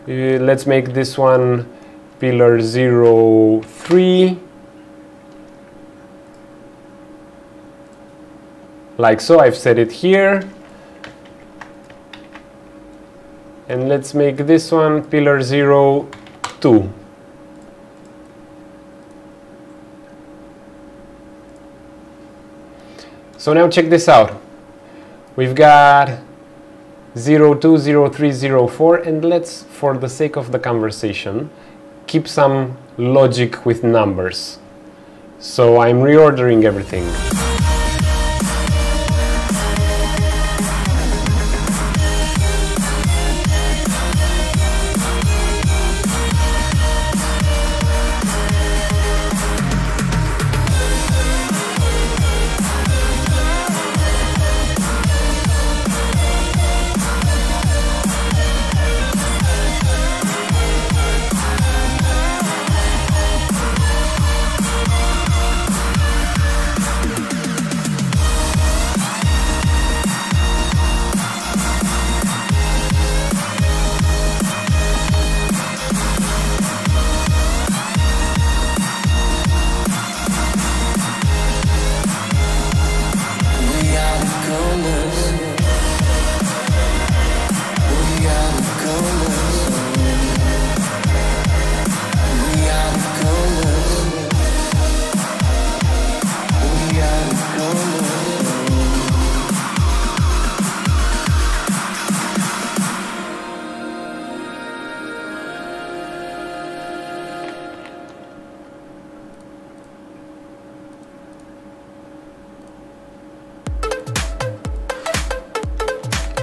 let's make this one pillar 03, like so. I've set it here, and let's make this one pillar 02. So now check this out. We've got 02, 03, 04, and let's, for the sake of the conversation, keep some logic with numbers. So I'm reordering everything.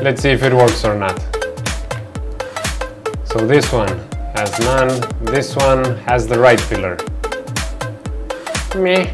Let's see if it works or not. So this one has none, this one has the right pillar. Meh.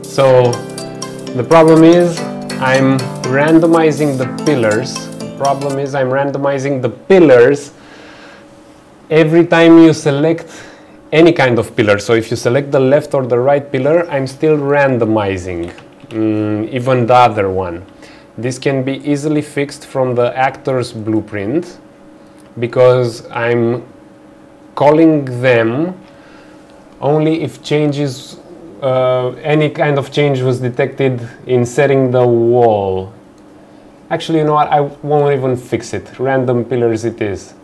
So the problem is I'm randomizing the pillars. The problem is I'm randomizing the pillars every time you select any kind of pillar. So if you select the left or the right pillar, I'm still randomizing even the other one. This can be easily fixed from the actor's blueprint because I'm calling them only if changes, any kind of change was detected in setting the wall. Actually, you know what? I won't even fix it. Random pillars it is.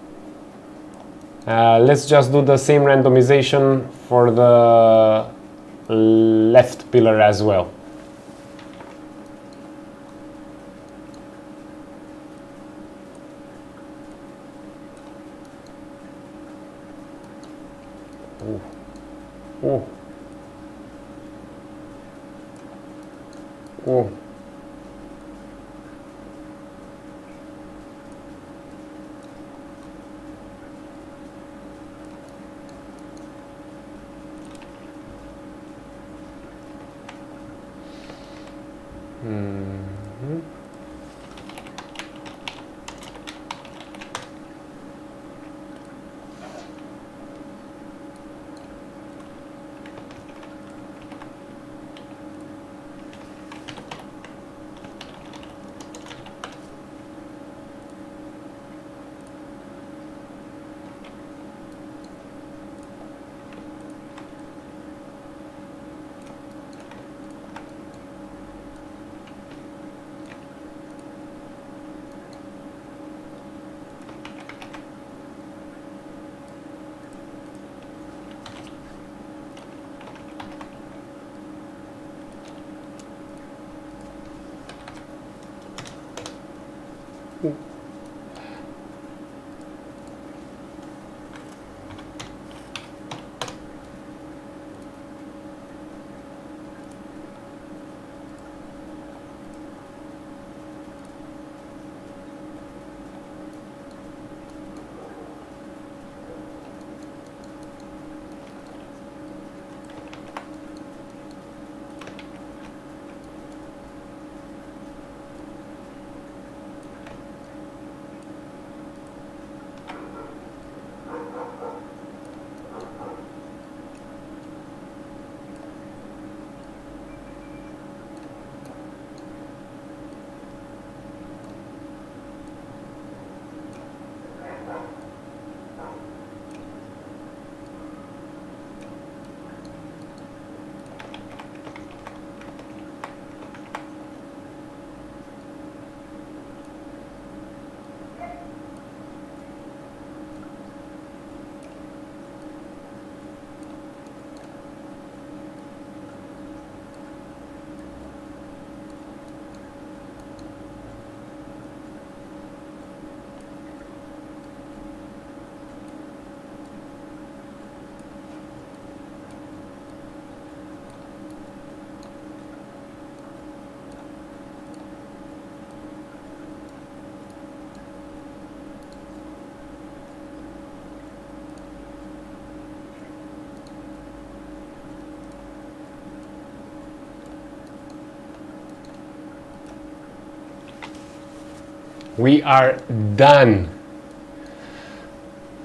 Let's just do the same randomization for the left pillar as well. Ooh. Ooh. Ooh. Mm-hmm. We are done.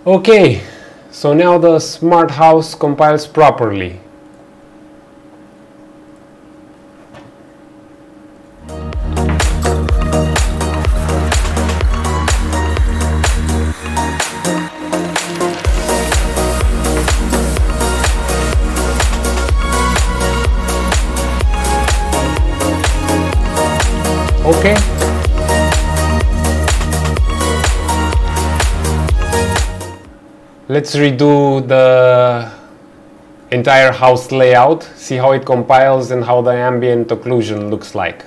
Okay, so now the smart house compiles properly. Okay. Let's redo the entire house layout, see how it compiles and how the ambient occlusion looks like.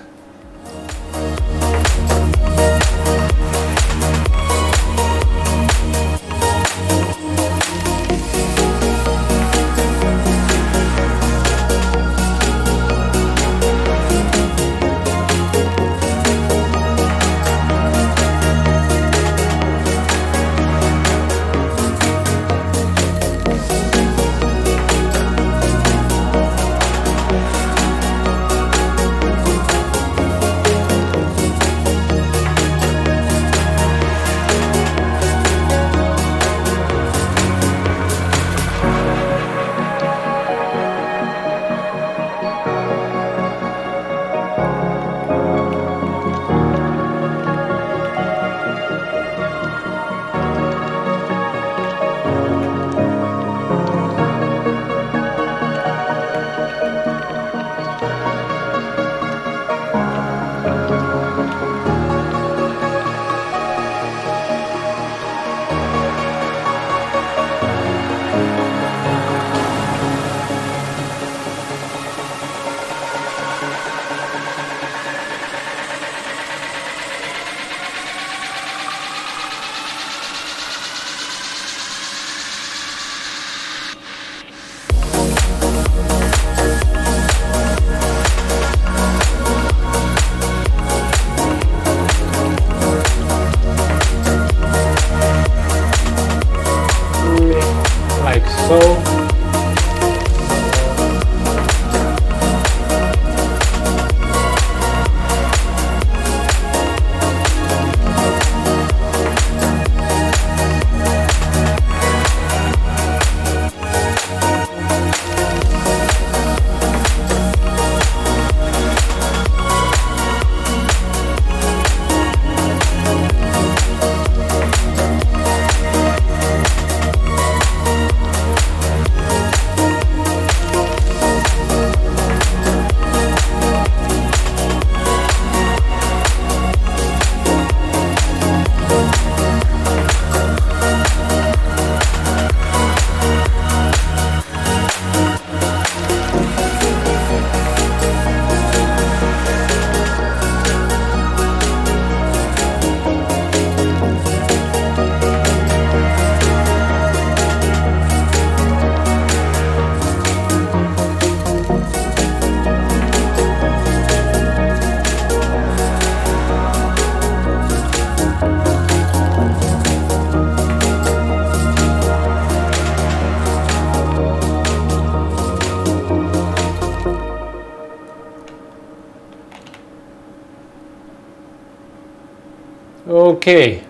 Okay.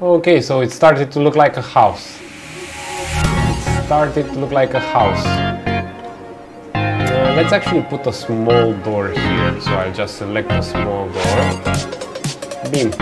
Okay, so it started to look like a house. It started to look like a house. Let's actually put a small door here. So I'll just select a small door. Beam.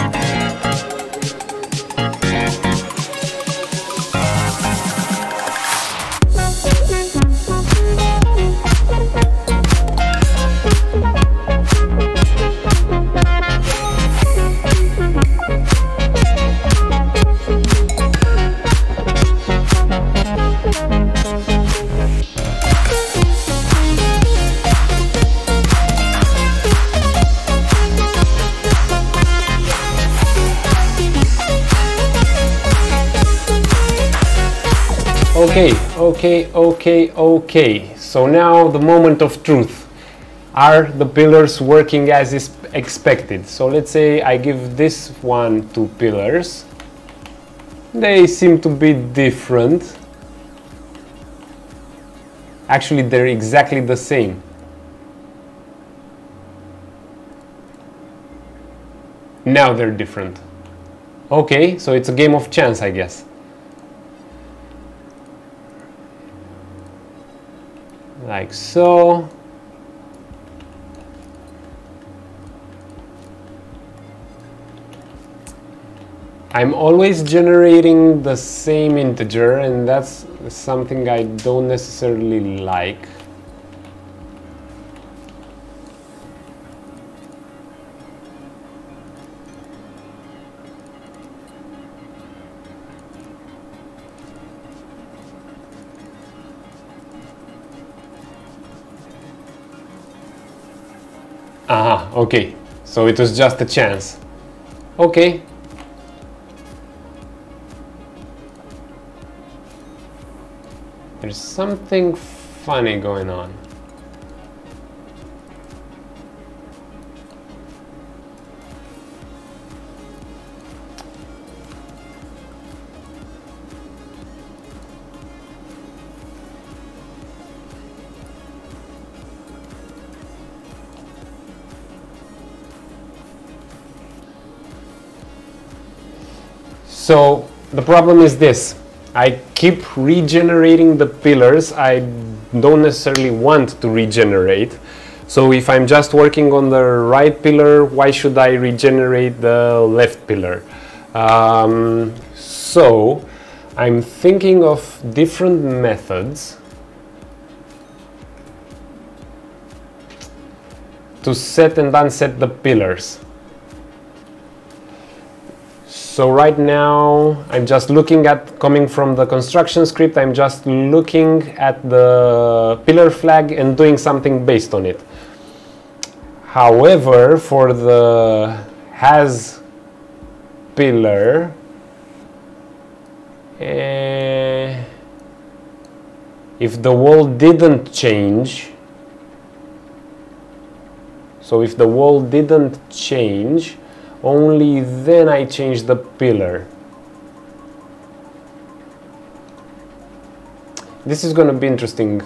Okay. So now the moment of truth. Are the pillars working as is expected? So let's say I give this one 2 pillars. They seem to be different. Actually, they're exactly the same. Now they're different. Okay, so it's a game of chance, I guess. Like so. I'm always generating the same integer, and that's something I don't necessarily like. Aha, okay. So it was just a chance. Okay. There's something funny going on. So the problem is this. I keep regenerating the pillars I don't necessarily want to regenerate. So if I'm just working on the right pillar, why should I regenerate the left pillar? So I'm thinking of different methods to set and unset the pillars. So right now, I'm just looking at, coming from the construction script, I'm just looking at the pillar flag and doing something based on it. However, for the has pillar, if the wall didn't change, so if the wall didn't change, only then I change the pillar. This is going to be interesting.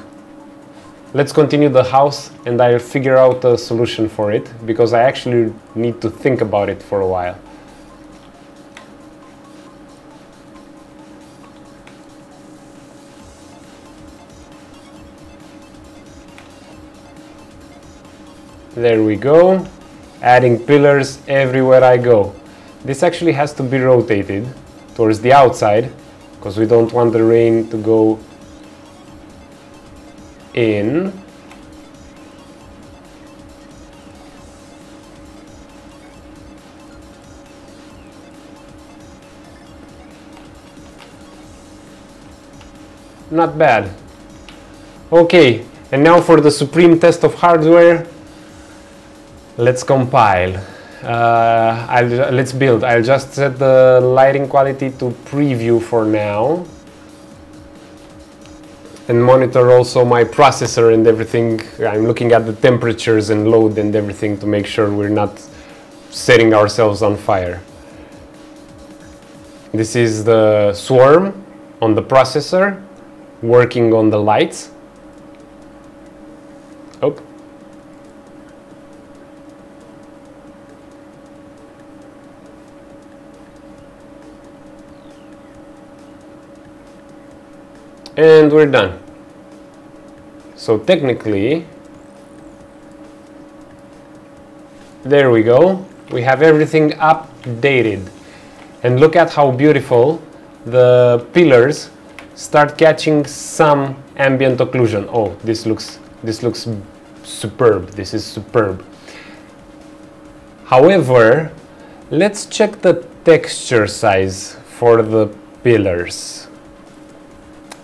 Let's continue the house and I'll figure out a solution for it, because I actually need to think about it for a while. There we go. Adding pillars everywhere I go. This actually has to be rotated towards the outside, because we don't want the rain to go in. Not bad. Okay, and now for the supreme test of hardware. Let's compile. Let's build. I'll just set the lighting quality to preview for now. And monitor also my processor and everything. I'm looking at the temperatures and load and everything to make sure we're not setting ourselves on fire. This is the swarm on the processor working on the lights. Oh. And we're done. So technically, there we go. We have everything updated. And look at how beautiful the pillars start catching some ambient occlusion. Oh, this looks superb. This is superb. However, let's check the texture size for the pillars.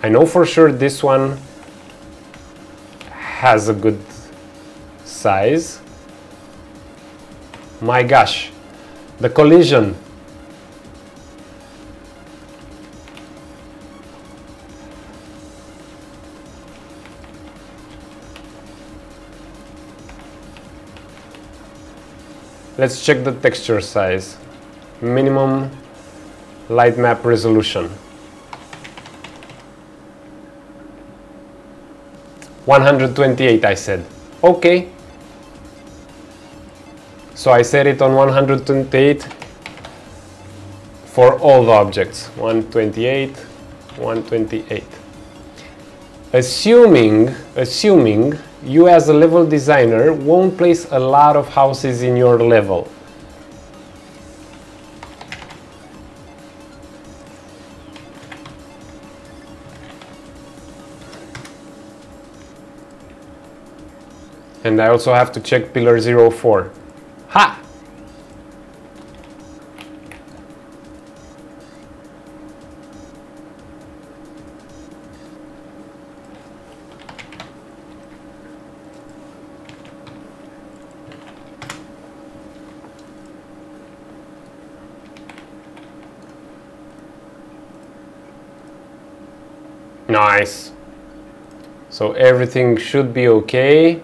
I know for sure this one has a good size. My gosh, the collision. Let's check the texture size. Minimum light map resolution. 128 I said. Okay. So I set it on 128 for all the objects. 128, 128. Assuming you as a level designer won't place a lot of houses in your level. And I also have to check pillar 04. Ha! Nice. So everything should be okay.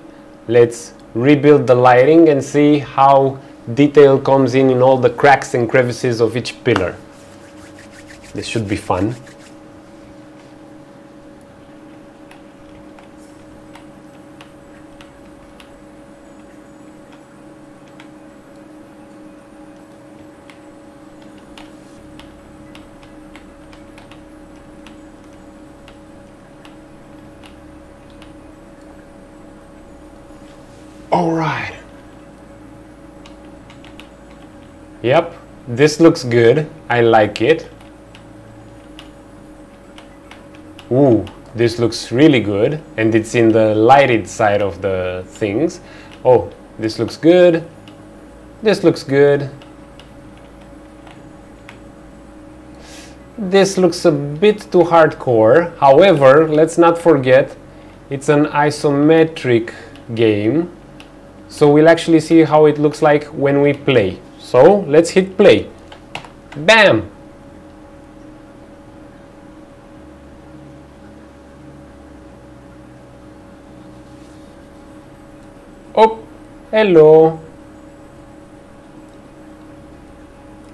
Let's rebuild the lighting and see how detail comes in all the cracks and crevices of each pillar. This should be fun. All right. Yep, this looks good. I like it. Ooh, this looks really good. And it's in the lighted side of the things. Oh, this looks good. This looks good. This looks a bit too hardcore. However, let's not forget, it's an isometric game. So we'll actually see how it looks like when we play. So let's hit play. Bam! Oh, hello.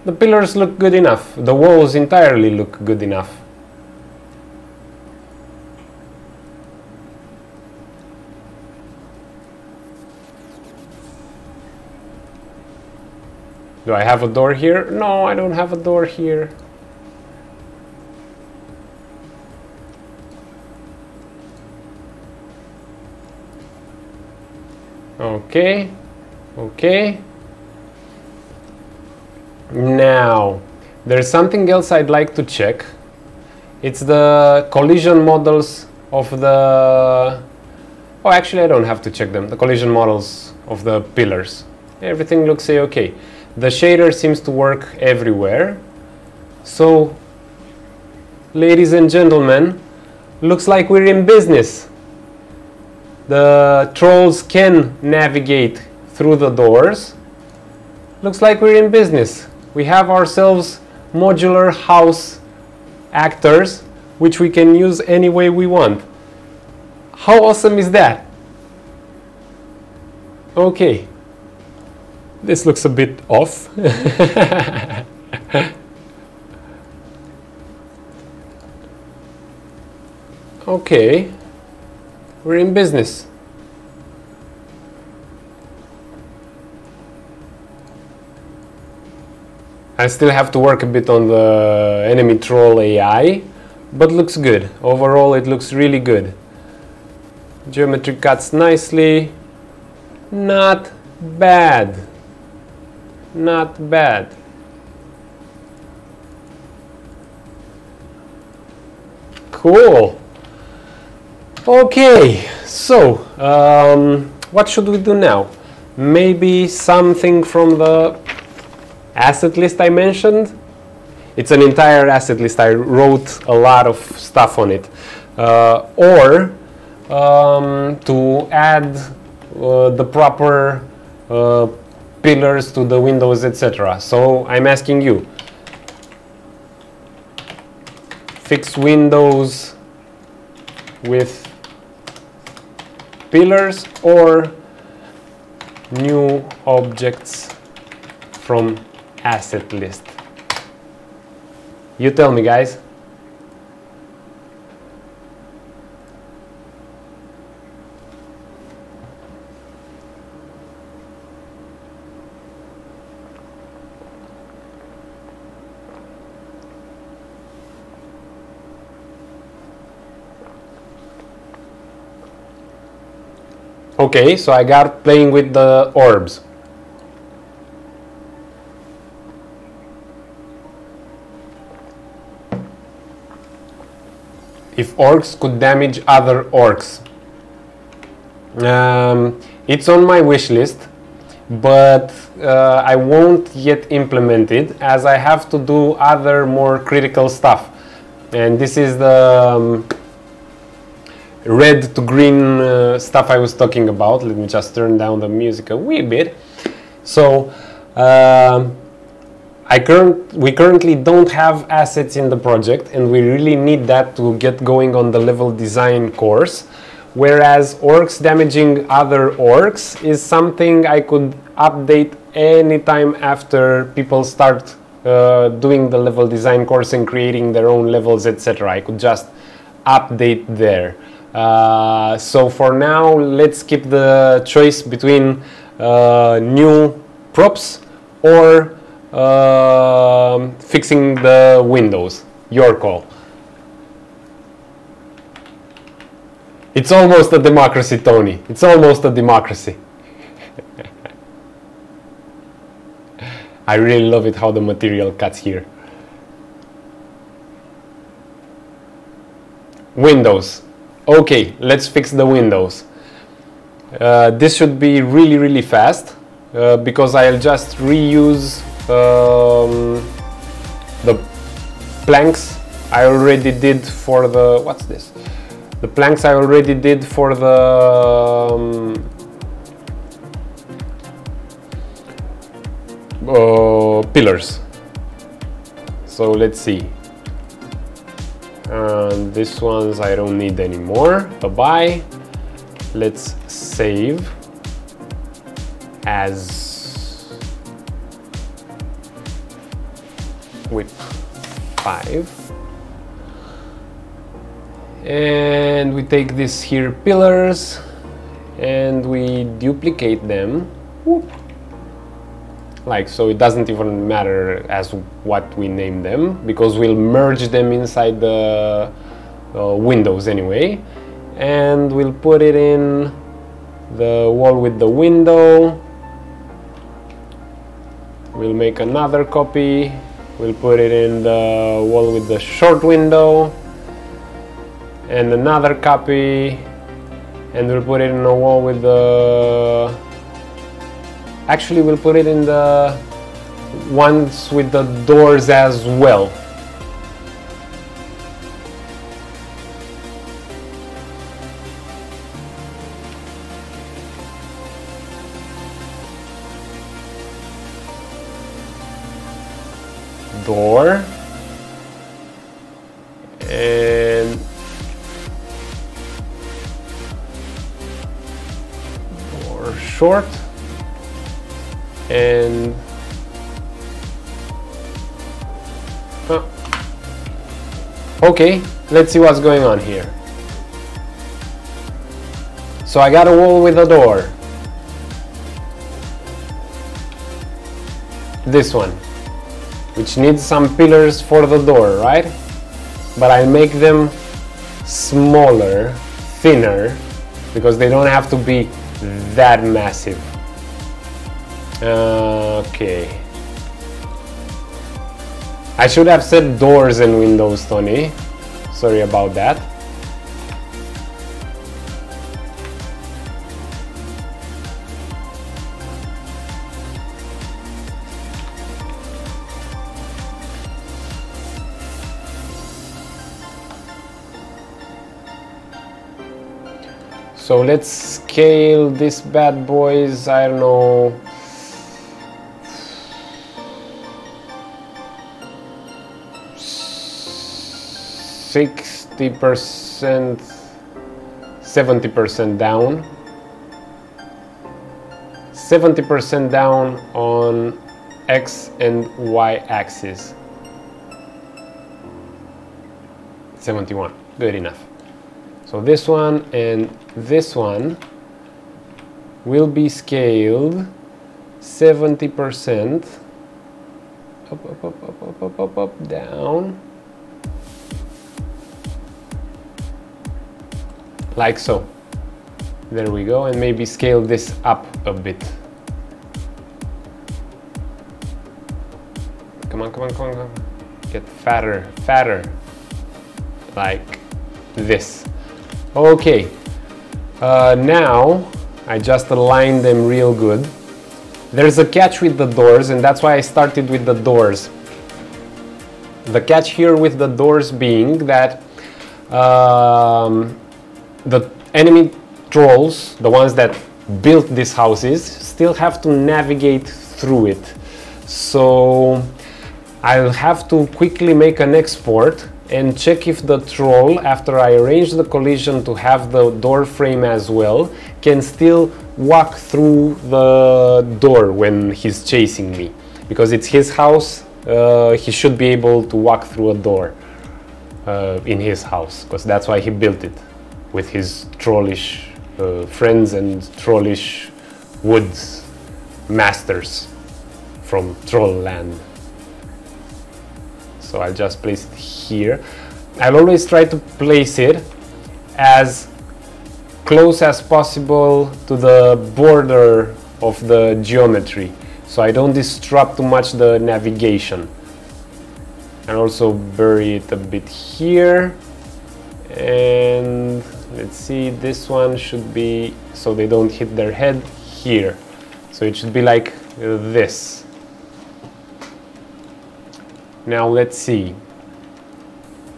The pillars look good enough. The walls entirely look good enough. Do I have a door here? No, I don't have a door here. Okay, okay. Now, there's something else I'd like to check. It's the collision models of the... Oh, actually I don't have to check them. The collision models of the pillars. Everything looks okay. The shader seems to work everywhere. So, ladies and gentlemen, looks like we're in business. The trolls can navigate through the doors. Looks like we're in business. We have ourselves modular house actors, which we can use any way we want. How awesome is that? Okay. This looks a bit off. Okay, we're in business. I still have to work a bit on the enemy troll AI, but looks good. Overall it looks really good. Geometry cuts nicely. Not bad. Not bad. Cool. Okay, so what should we do now? Maybe something from the asset list I mentioned. It's an entire asset list. I wrote a lot of stuff on it. Or to add the proper pillars to the windows, etc. So I'm asking you, fix windows with pillars or new objects from asset list? You tell me, guys. Okay, so I got playing with the orbs. If orcs could damage other orcs. It's on my wish list, but I won't yet implement it as I have to do other more critical stuff. And this is the red to green stuff I was talking about. Let me just turn down the music a wee bit. So we currently don't have assets in the project, and we really need that to get going on the level design course. Whereas orcs damaging other orcs is something I could update anytime after people start doing the level design course and creating their own levels, etc. I could just update there. So for now, let's keep the choice between new props or fixing the windows. Your call. It's almost a democracy, Tony. It's almost a democracy. I really love it how the material cuts here. Windows. Okay, let's fix the windows. This should be really fast because I'll just reuse the planks I already did for the... What's this? The planks I already did for the pillars. So let's see. And these ones I don't need anymore. Bye-bye. Let's save as with 5. And we take this here pillars and we duplicate them. Whoop. Like so, it doesn't even matter as what we name them because we'll merge them inside the windows anyway. And we'll put it in the wall with the window. We'll make another copy. We'll put it in the wall with the short window. And another copy, and we'll put it in a wall with the... Actually, we'll put it in the ones with the doors as well. Door. And short and okay, let's see what's going on here. So I got a wall with a door. This one, which needs some pillars for the door, right? but I'll make them smaller, thinner, because they don't have to be that massive. Okay. I should have said doors and windows, Tony. Sorry about that. So let's scale this bad boys, I don't know, 60%, 70% down. 70% down on X and Y axis. 71, good enough. So this one and this one will be scaled 70%, up, down, like so. There we go, and maybe scale this up a bit. Come on, come on, come on, come on. Get fatter, fatter, like this. Okay, now I just aligned them real good. There's a catch with the doors, and that's why I started with the doors. The catch here with the doors being that the enemy trolls, the ones that built these houses, still have to navigate through it. So I'll have to quickly make an export and check if the troll, after I arrange the collision to have the door frame as well, can still walk through the door when he's chasing me. Because it's his house, he should be able to walk through a door in his house, because that's why he built it, with his trollish friends and trollish wood masters from troll land. So I'll just place it here. I'll always try to place it as close as possible to the border of the geometry, so I don't disrupt too much the navigation. And also bury it a bit here. And let's see, this one should be, so they don't hit their head, here. So it should be like this. Now let's see.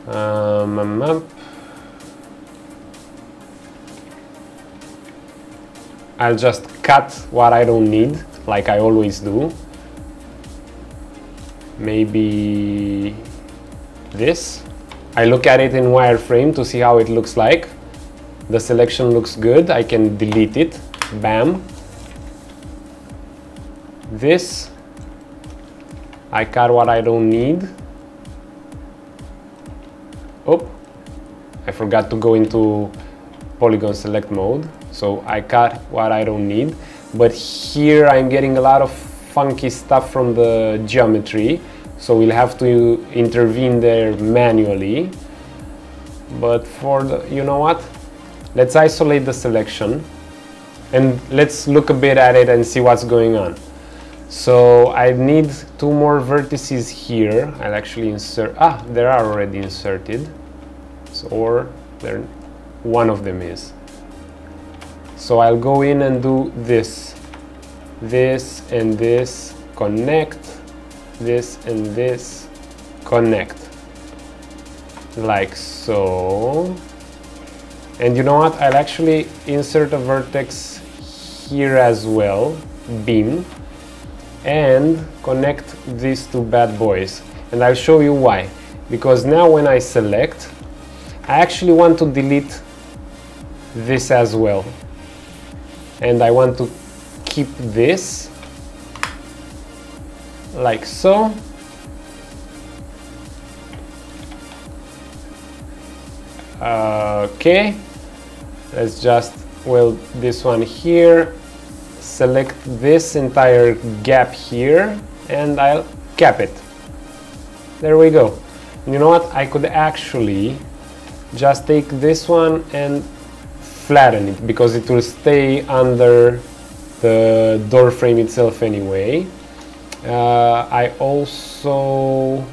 I'll just cut what I don't need, like I always do. Maybe this. I look at it in wireframe to see how it looks like. The selection looks good. I can delete it. Bam. This. I cut what I don't need. Oh, I forgot to go into polygon select mode. So I cut what I don't need. But here I'm getting a lot of funky stuff from the geometry. So we'll have to intervene there manually. But for the, you know what? Let's isolate the selection. And let's look a bit at it and see what's going on. So I need 2 more vertices here. I'll actually insert, they are already inserted. So, or there, one of them is. So I'll go in and do this. This and this, connect. This and this, connect. Like so. And you know what? I'll actually insert a vertex here as well, beam. And connect these 2 bad boys, and I'll show you why. Because now when I select, I actually want to delete this as well, and I want to keep this like so. Okay, let's just weld this one here. Select this entire gap here, and I'll cap it. There we go. You know what? I could actually just take this one and flatten it, because it will stay under the door frame itself anyway. I also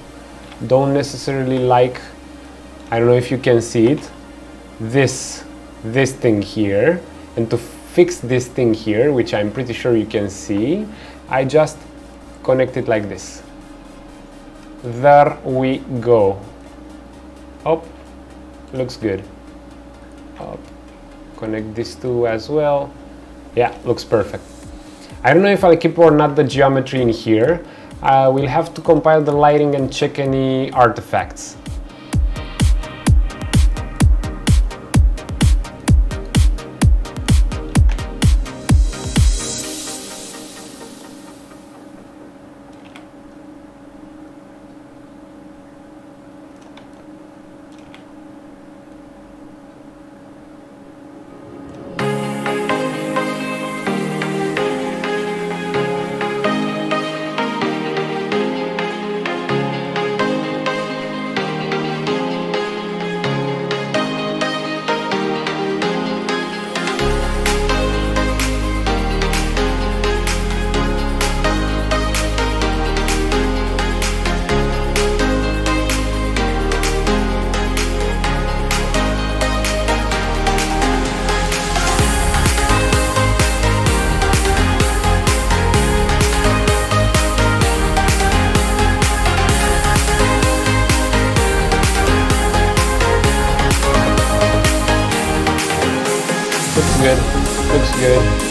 don't necessarily like, I don't know if you can see it, this thing here, and to fix this thing here, which I'm pretty sure you can see, I just connect it like this. There we go. Up, looks good. Up. Connect these two as well. Yeah, looks perfect. I don't know if I'll keep or not the geometry in here. We'll have to compile the lighting and check any artifacts. Looks good. Looks good.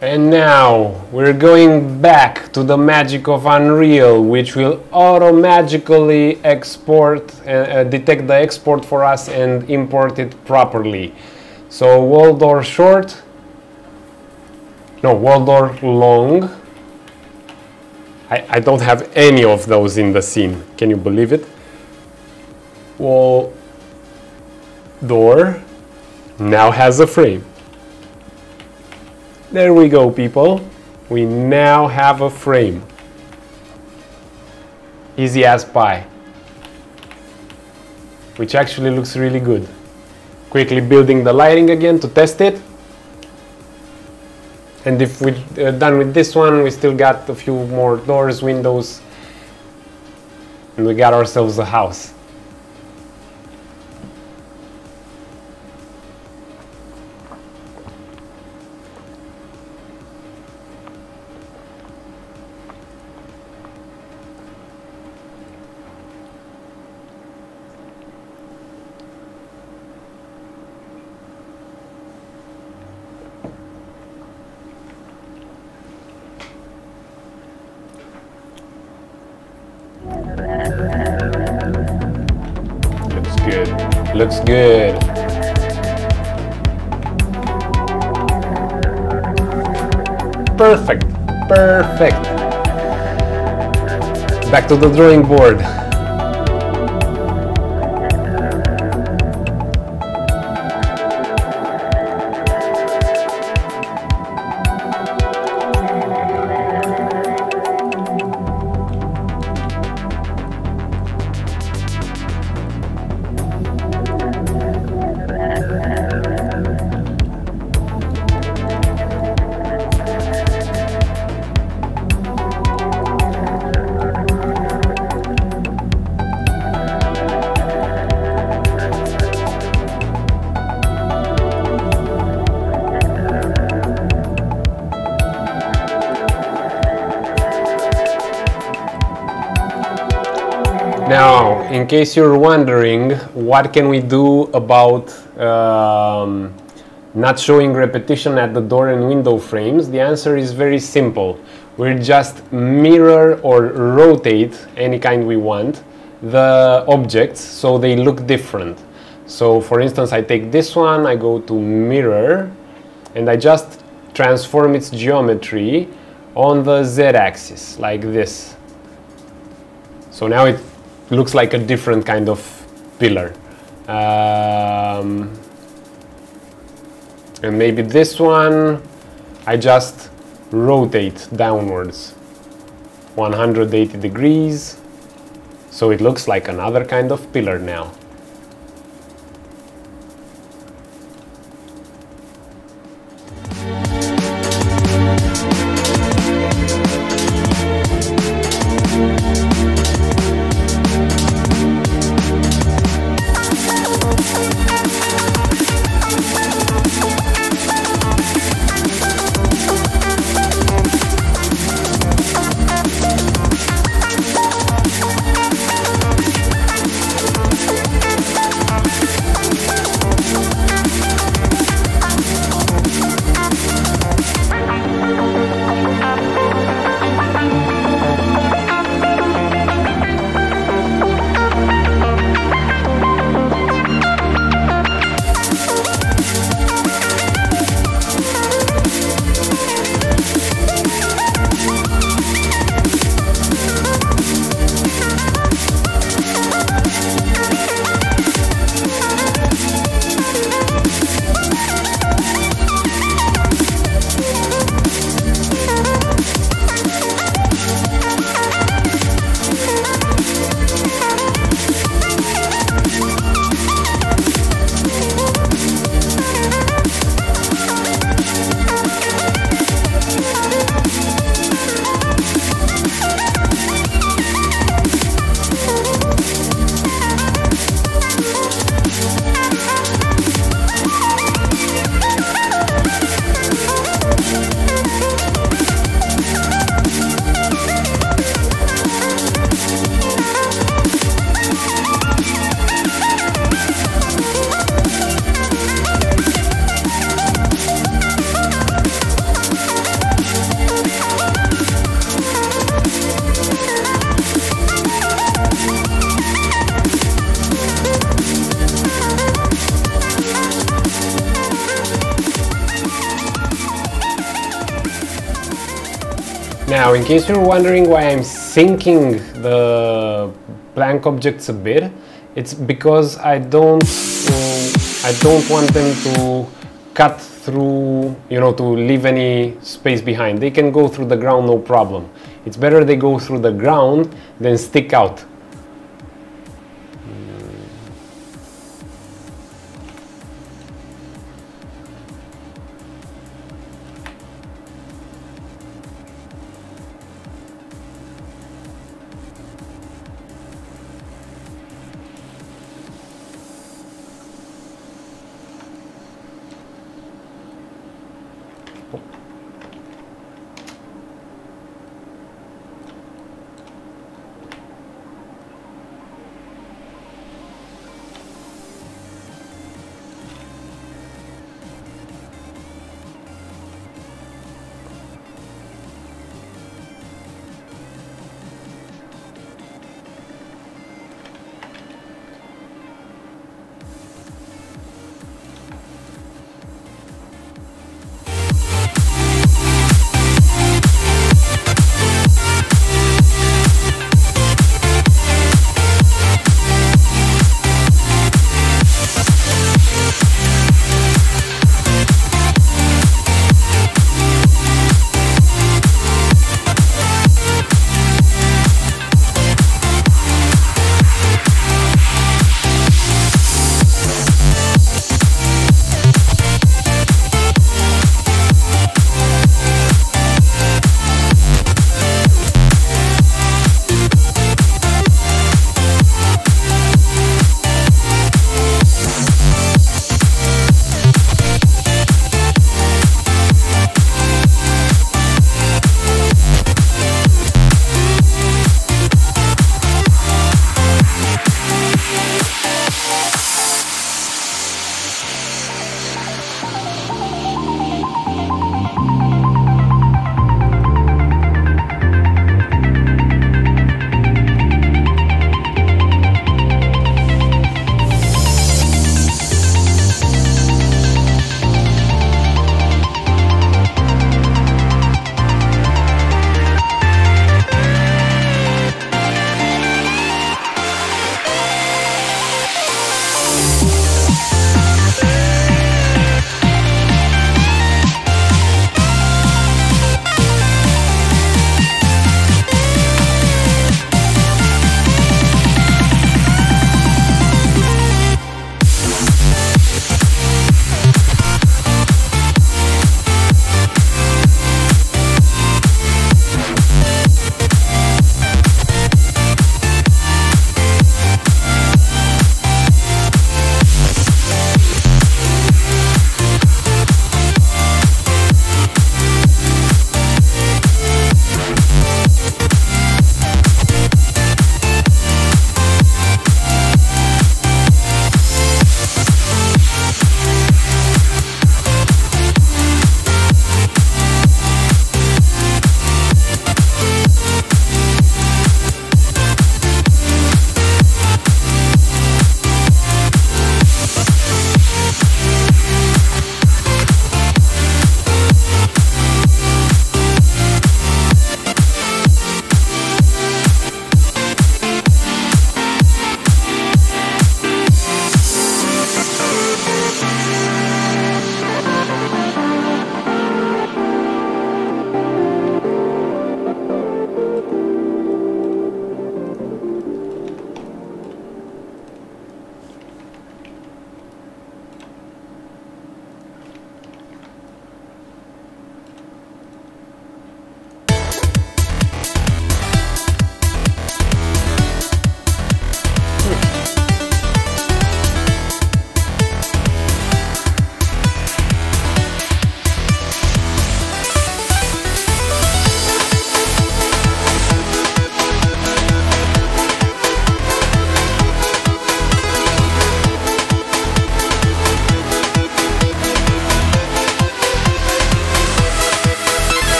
And now we're going back to the magic of Unreal, which will auto-magically export, detect the export for us and import it properly. So wall door short, no, wall door long. I don't have any of those in the scene. Can you believe it? Wall door now has a frame. There we go, people. We now have a frame. Easy as pie. Which actually looks really good. Quickly building the lighting again to test it. And if we're done with this one, we still got a few more doors, windows, and we got ourselves a house. Looks good. Perfect. Perfect. Back to the drawing board. in case you're wondering, what can we do about not showing repetition at the door and window frames? The answer is very simple. We'll just mirror or rotate any kind we want the objects so they look different. So for instance, I take this one, I go to mirror, and I just transform its geometry on the z-axis, like this. So now it looks like a different kind of pillar. And maybe this one, I just rotate downwards 180 degrees, so it looks like another kind of pillar now. Now, in case you're wondering why I'm sinking the blank objects a bit, it's because I don't want them to cut through, to leave any space behind. They can go through the ground, no problem. It's better they go through the ground than stick out.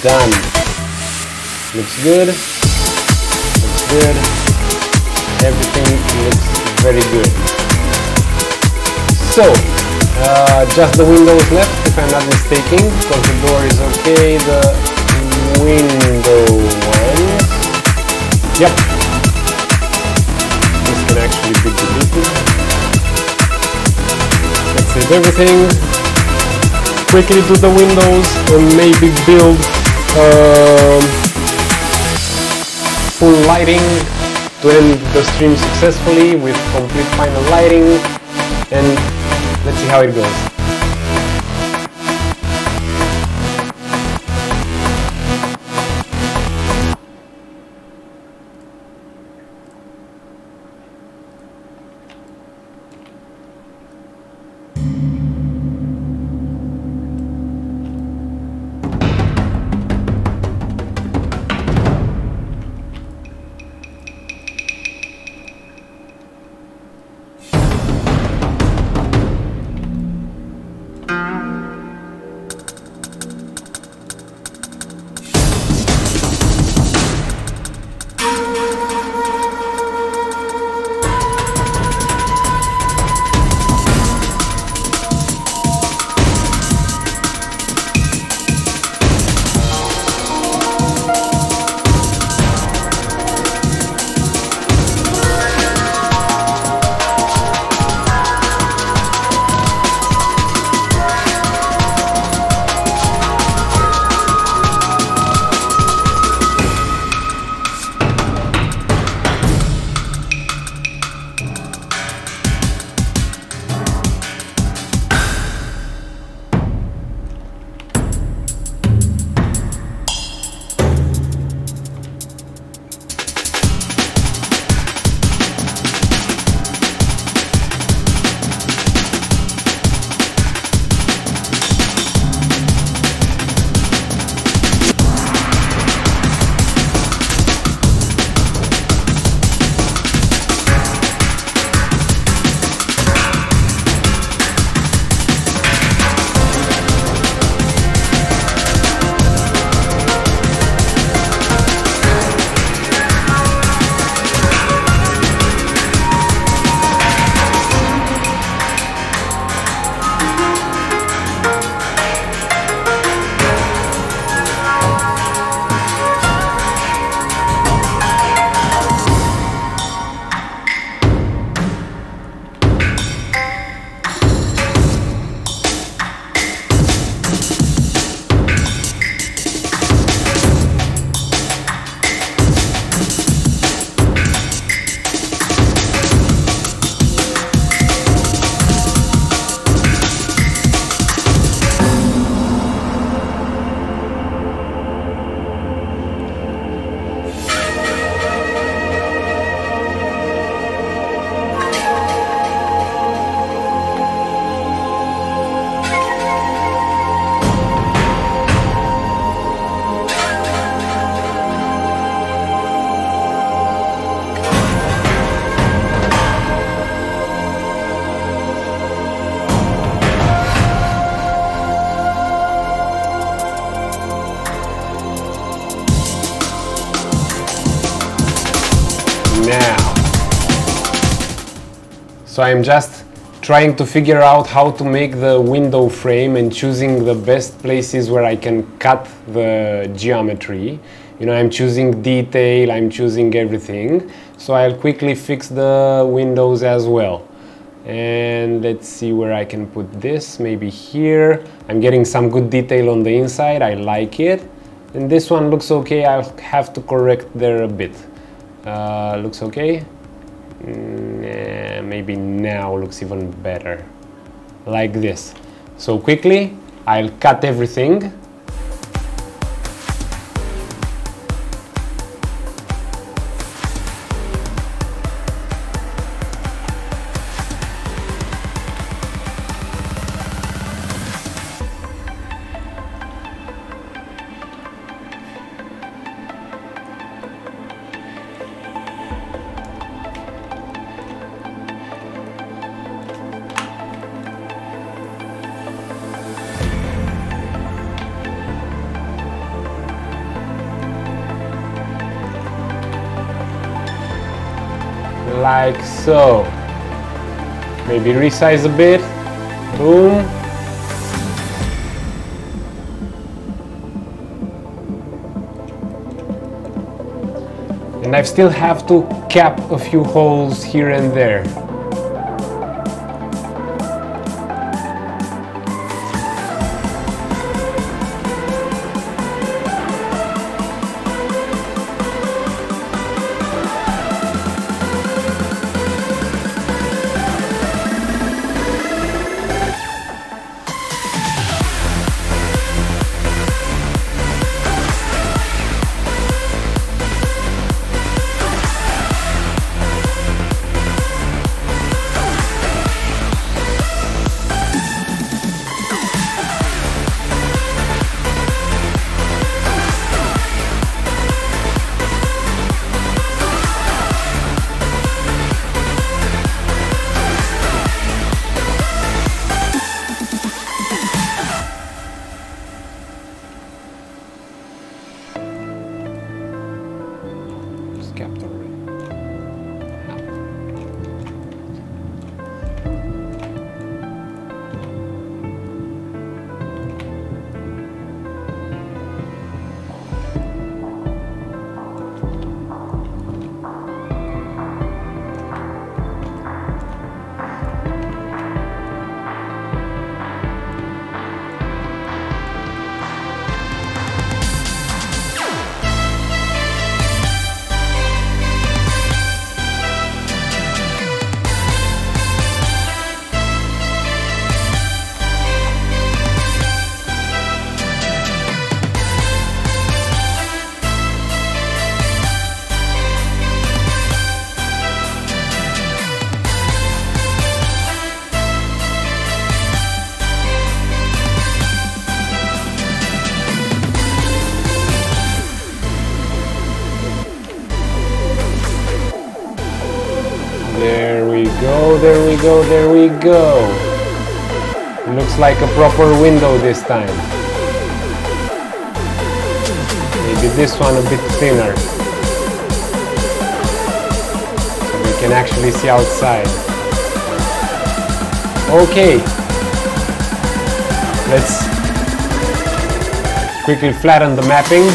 Done. Looks good. Looks good. Everything looks very good. So, just the windows left, if I'm not mistaken, because the door is okay. The window one. Yep. This can actually be deleted. Let's save everything. Quickly do the windows and maybe build full lighting to end the stream successfully with complete final lighting, and let's see how it goes. So I'm just trying to figure out how to make the window frame and choosing the best places where I can cut the geometry. You know, I'm choosing detail, I'm choosing everything. So I'll quickly fix the windows as well. And let's see where I can put this, maybe here. I'm getting some good detail on the inside, I like it. And this one looks okay, I'll have to correct there a bit. Looks okay? Nah, maybe now looks even better. Like this. So quickly, I'll cut everything. like so. Maybe resize a bit. Boom. And I still have to cap a few holes here and there. There we go, there we go. Looks like a proper window this time. Maybe this one a bit thinner, so we can actually see outside. Okay, let's quickly flatten the mapping.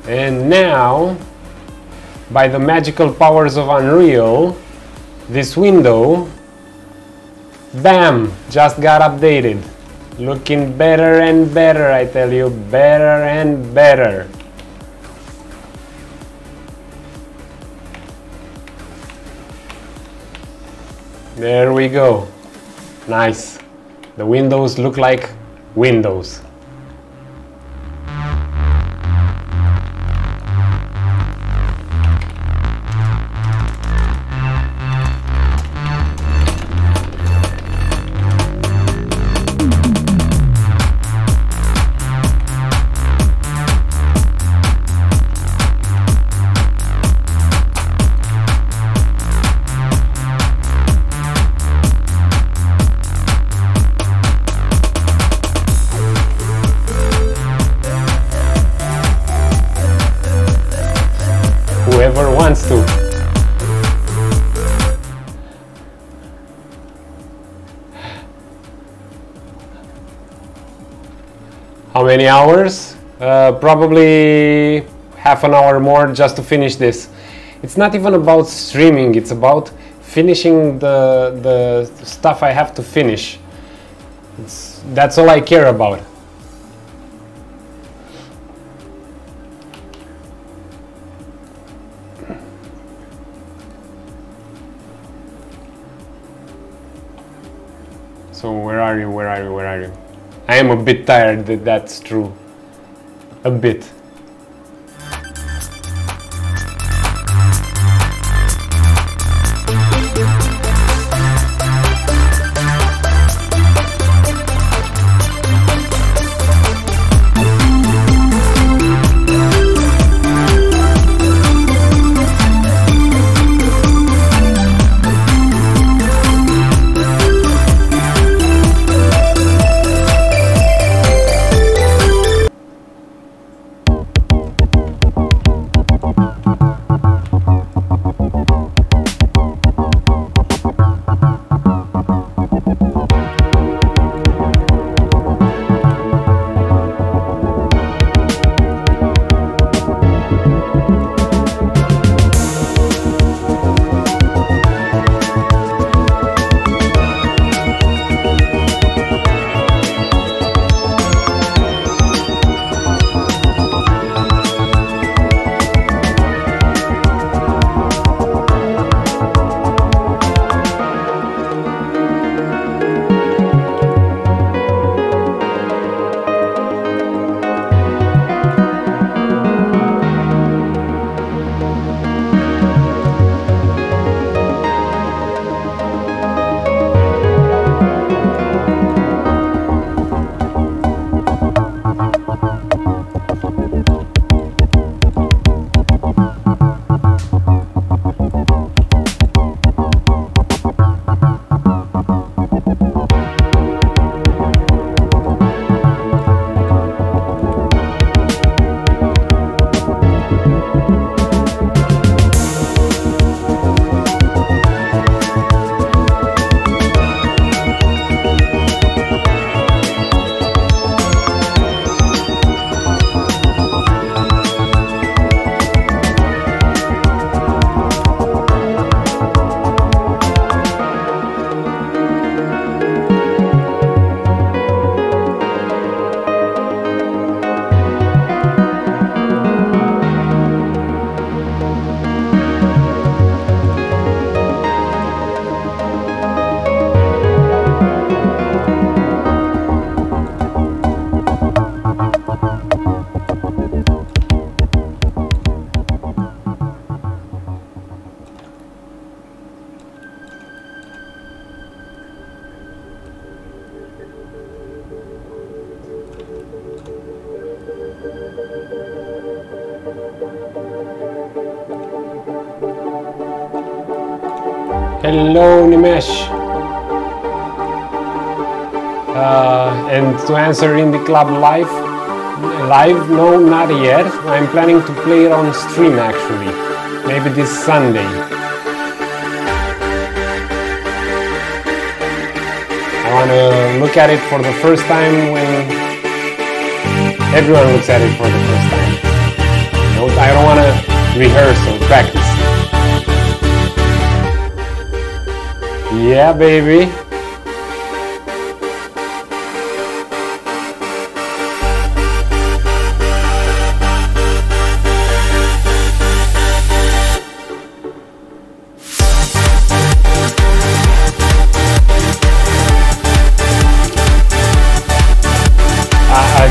And now, by the magical powers of Unreal, this window, bam, just got updated. Looking better and better, I tell you, better and better. There we go. Nice. The windows look like windows. Whoever wants to. How many hours? Probably half an hour more just to finish this. It's not even about streaming, it's about finishing the stuff I have to finish. That's all I care about. So where are you? I am a bit tired, that's true. a bit. Hello, Nimesh. And to answer Indie Club live, no, not yet. I'm planning to play it on stream actually, maybe this Sunday. I want to look at it for the first time when everyone looks at it for the first time. I don't want to rehearse or practice. Yeah, baby.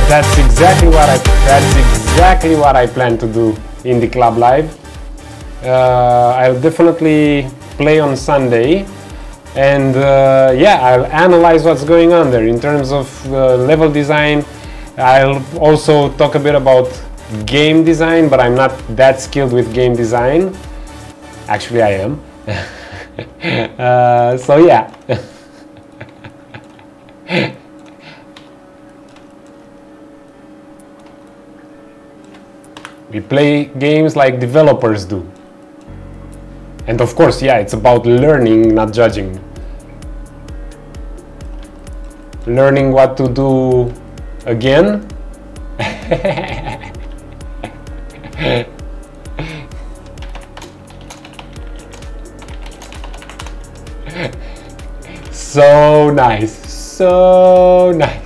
That's exactly what I plan to do in the club live. I'll definitely play on Sunday, and yeah, I'll analyze what's going on there in terms of level design. I'll also talk a bit about game design, but I'm not that skilled with game design. Actually, I am. So yeah. We play games like developers do. And of course, yeah, it's about learning, not judging. Learning what to do again. So nice, so nice.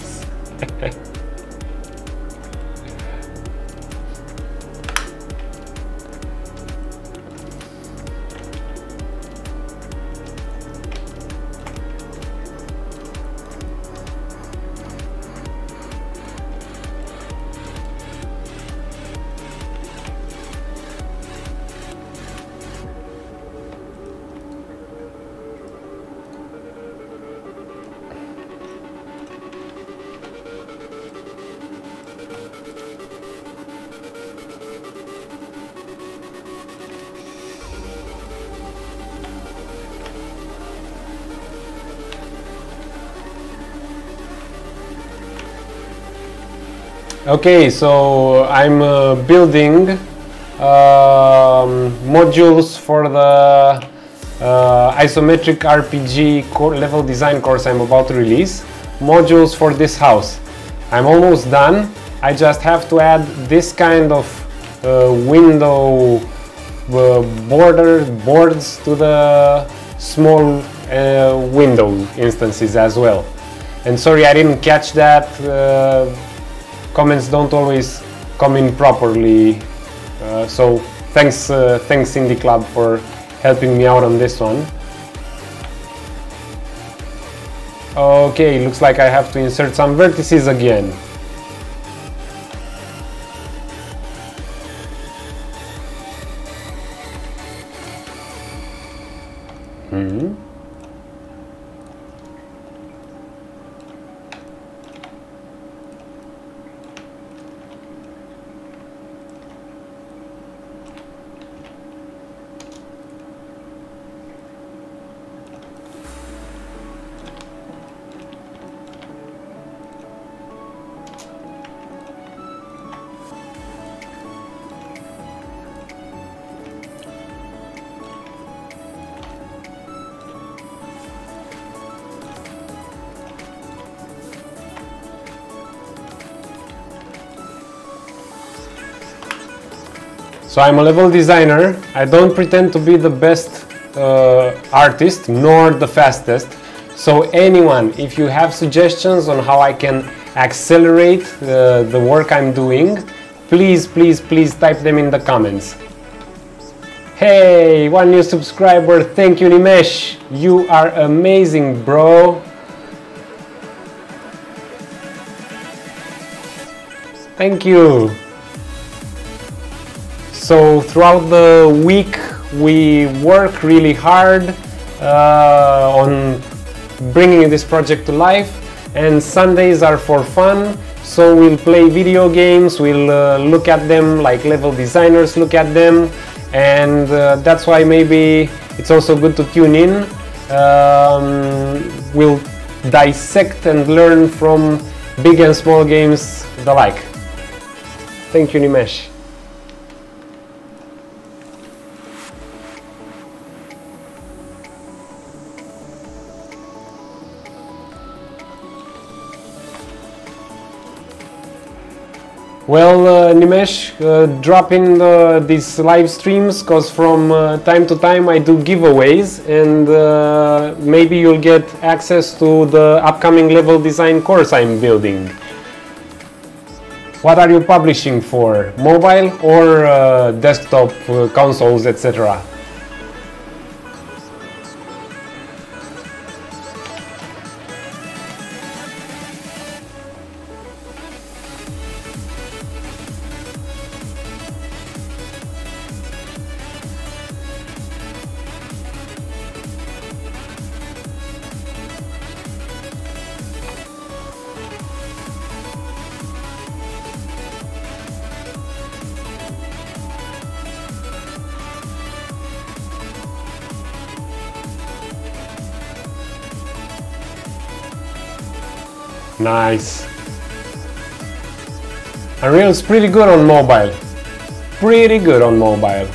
Okay, so I'm building modules for the Isometric RPG level design course I'm about to release. Modules for this house. I'm almost done. I just have to add this kind of window boards to the small window instances as well. And sorry I didn't catch that. Comments don't always come in properly. So thanks Indie Club for helping me out on this one. Okay, looks like I have to insert some vertices again. So I'm a level designer. I don't pretend to be the best artist nor the fastest. So anyone, if you have suggestions on how I can accelerate the work I'm doing, please type them in the comments. Hey, one new subscriber. Thank you, Nimesh. You are amazing, bro. Thank you. So throughout the week we work really hard on bringing this project to life, and Sundays are for fun. So we'll play video games, we'll look at them like level designers look at them, and that's why maybe it's also good to tune in. We'll dissect and learn from big and small games alike. Thank you, Nimesh. Well, Nimesh, drop in these live streams, because from time to time I do giveaways, and maybe you'll get access to the upcoming level design course I'm building. What are you publishing for? Mobile or desktop consoles, etc.? Nice. Unreal's pretty good on mobile. Pretty good on mobile.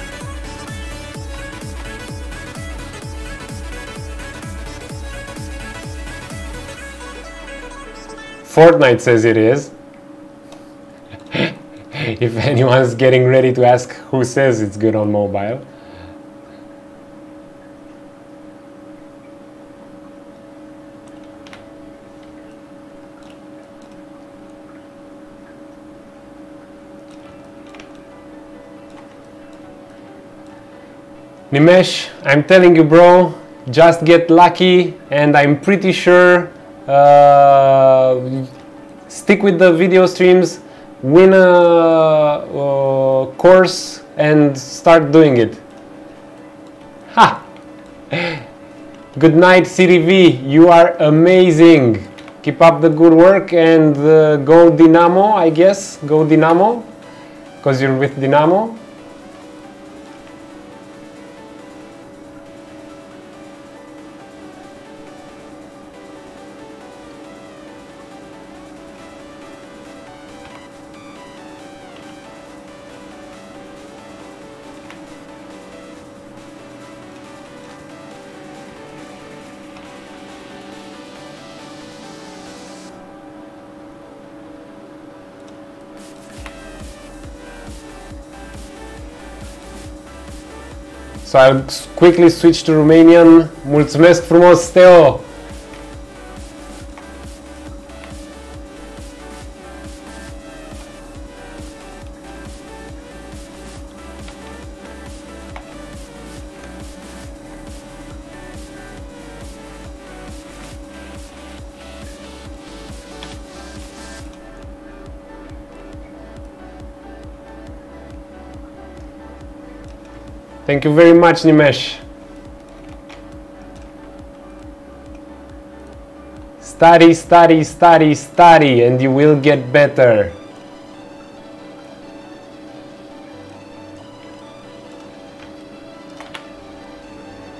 Fortnite says it is. If anyone's getting ready to ask who says it's good on mobile. Nimesh, I'm telling you, bro, just get lucky, and I'm pretty sure stick with the video streams, win a course, and start doing it. Ha! Good night, CDV. You are amazing. Keep up the good work, and go Dynamo, I guess. Go Dynamo, because you're with Dynamo. So I'll quickly switch to Romanian. Mulțumesc frumos, Teo! Thank you very much, Nimesh. Study, study, study, study, and you will get better.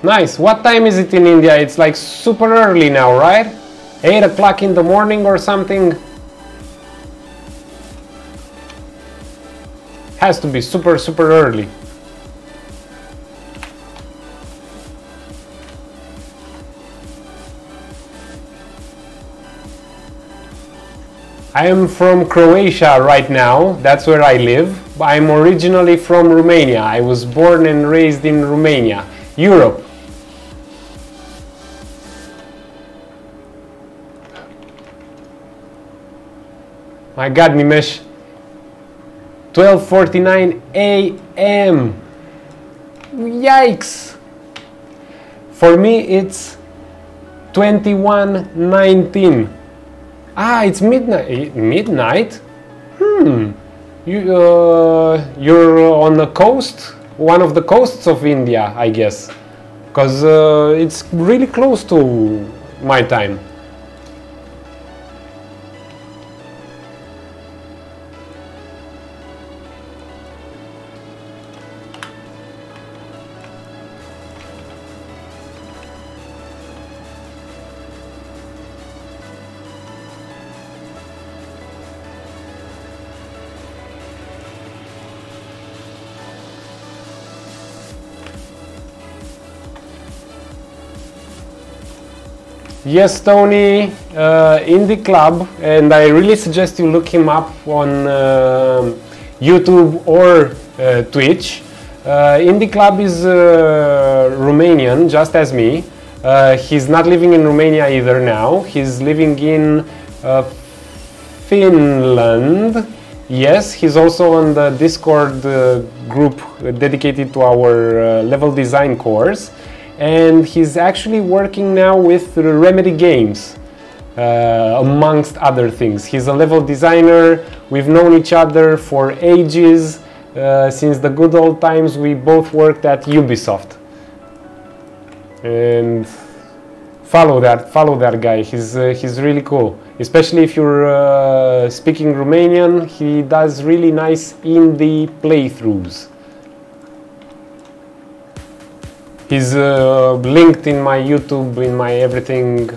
Nice. What time is it in India? It's like super early now, right? 8 o'clock in the morning or something? Has to be super, super early. I am from Croatia right now, that's where I live. I'm originally from Romania. I was born and raised in Romania, Europe. My God, Nimesh. 12:49 a.m. Yikes! For me it's 21:19. Ah, it's midnight. Midnight? You're on the coast? One of the coasts of India, I guess. Because it's really close to my time. Yes, Tony, Indie Club, and I really suggest you look him up on YouTube or Twitch. Indie Club is Romanian, just as me. He's not living in Romania either now. He's living in Finland. Yes, he's also on the Discord group dedicated to our level design course. And he's actually working now with Remedy Games, amongst other things. He's a level designer. We've known each other for ages. Since the good old times, we both worked at Ubisoft. And follow that guy. He's really cool. Especially if you're speaking Romanian, he does really nice indie playthroughs. He's linked in my YouTube, in my everything,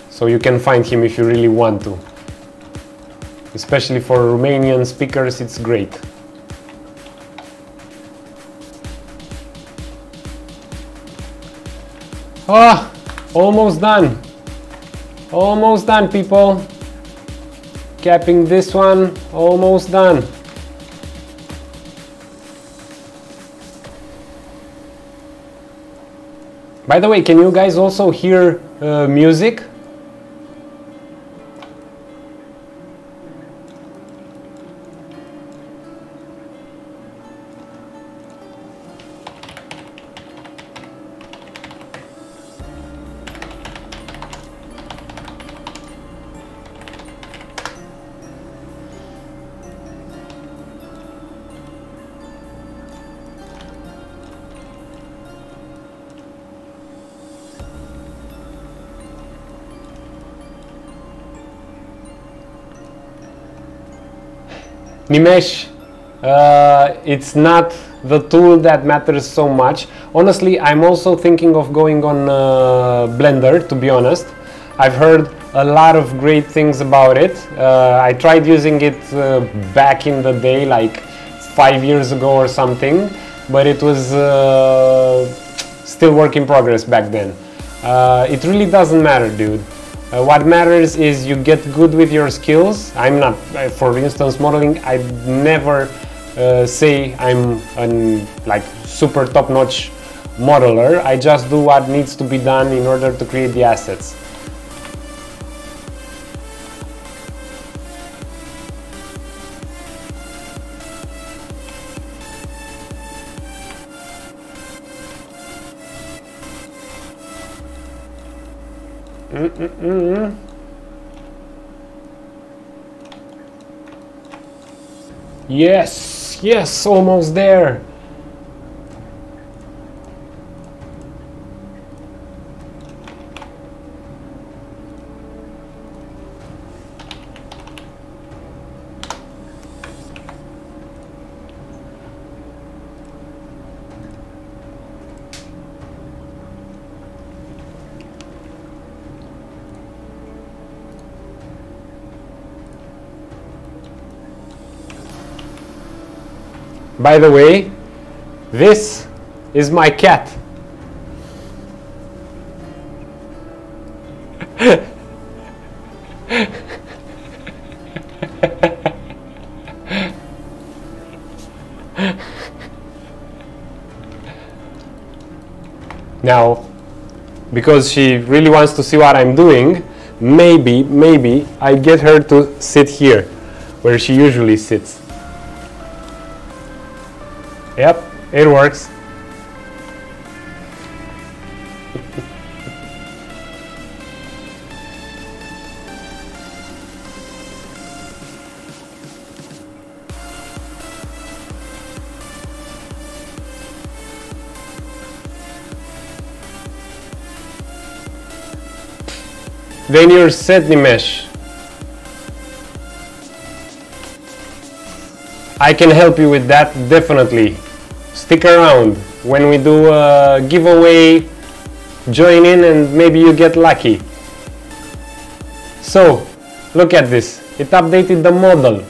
so you can find him if you really want to. Especially for Romanian speakers, it's great. Ah, almost done. Almost done, people. Capping this one, almost done. By the way, can you guys also hear music? Nimesh, it's not the tool that matters so much. Honestly, I'm also thinking of going on Blender, to be honest. I've heard a lot of great things about it. I tried using it back in the day, like 5 years ago or something, but it was still work in progress back then. It really doesn't matter, dude. What matters is you get good with your skills. I'm not, for instance, modeling, I never say I'm an like super top-notch modeler. I just do what needs to be done in order to create the assets. Yes, yes, almost there. By the way, this is my cat. Now, because she really wants to see what I'm doing, maybe I get her to sit here, where she usually sits. Yep, it works. Then you're set, Nimesh. I can help you with that, definitely. Stick around. When we do a giveaway, join in and maybe you get lucky. So, look at this. It updated the model.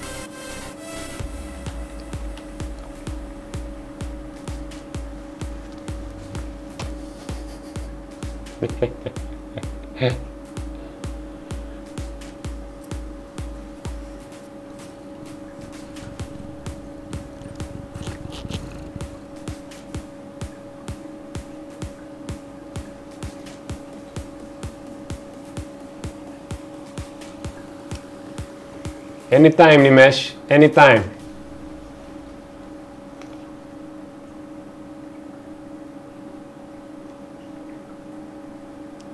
Anytime, Nimesh, anytime.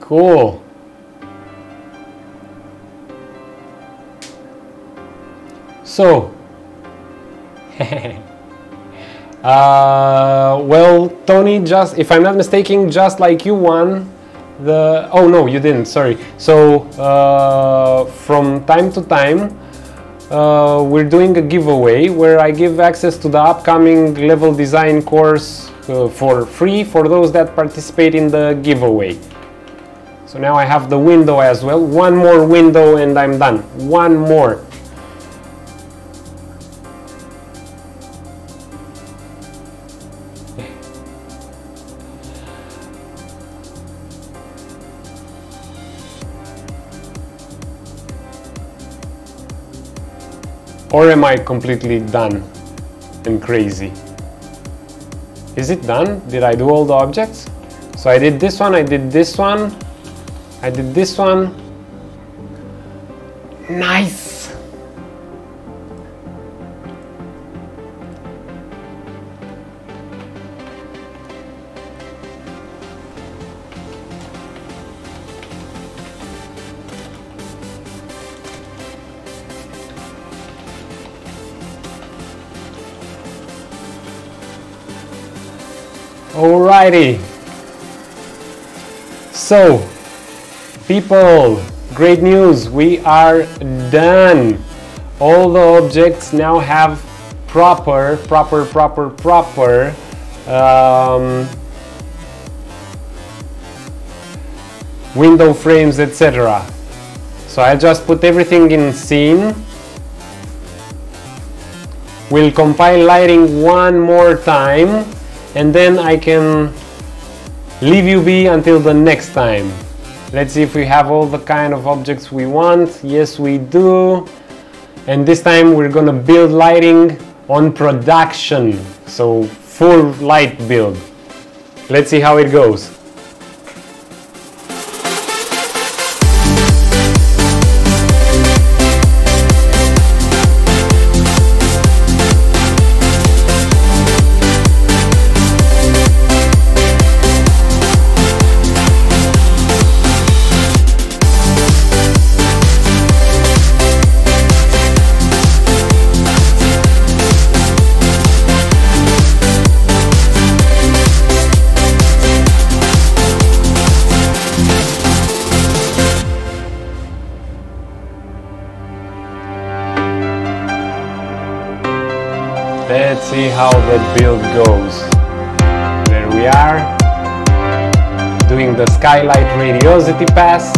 Cool. So, well, Tony, just if I'm not mistaken, just like you won the. Oh no, you didn't. Sorry. So, from time to time, we're doing a giveaway where I give access to the upcoming level design course for free for those that participate in the giveaway. So now I have the window as well. One more window and I'm done. One more. Or am I completely done and crazy? Is it done? Did I do all the objects? So I did this one, I did this one, I did this one. Nice! Alrighty, so people, great news, we are done. All the objects now have proper window frames, etc. So I just put everything in scene. We'll compile lighting one more time and then I can leave you be until the next time. Let's see if we have all the kind of objects we want. Yes, we do. And this time we're gonna build lighting on production, so full light build. Let's see how it goes. Let's see how the build goes. There we are, doing the skylight radiosity pass.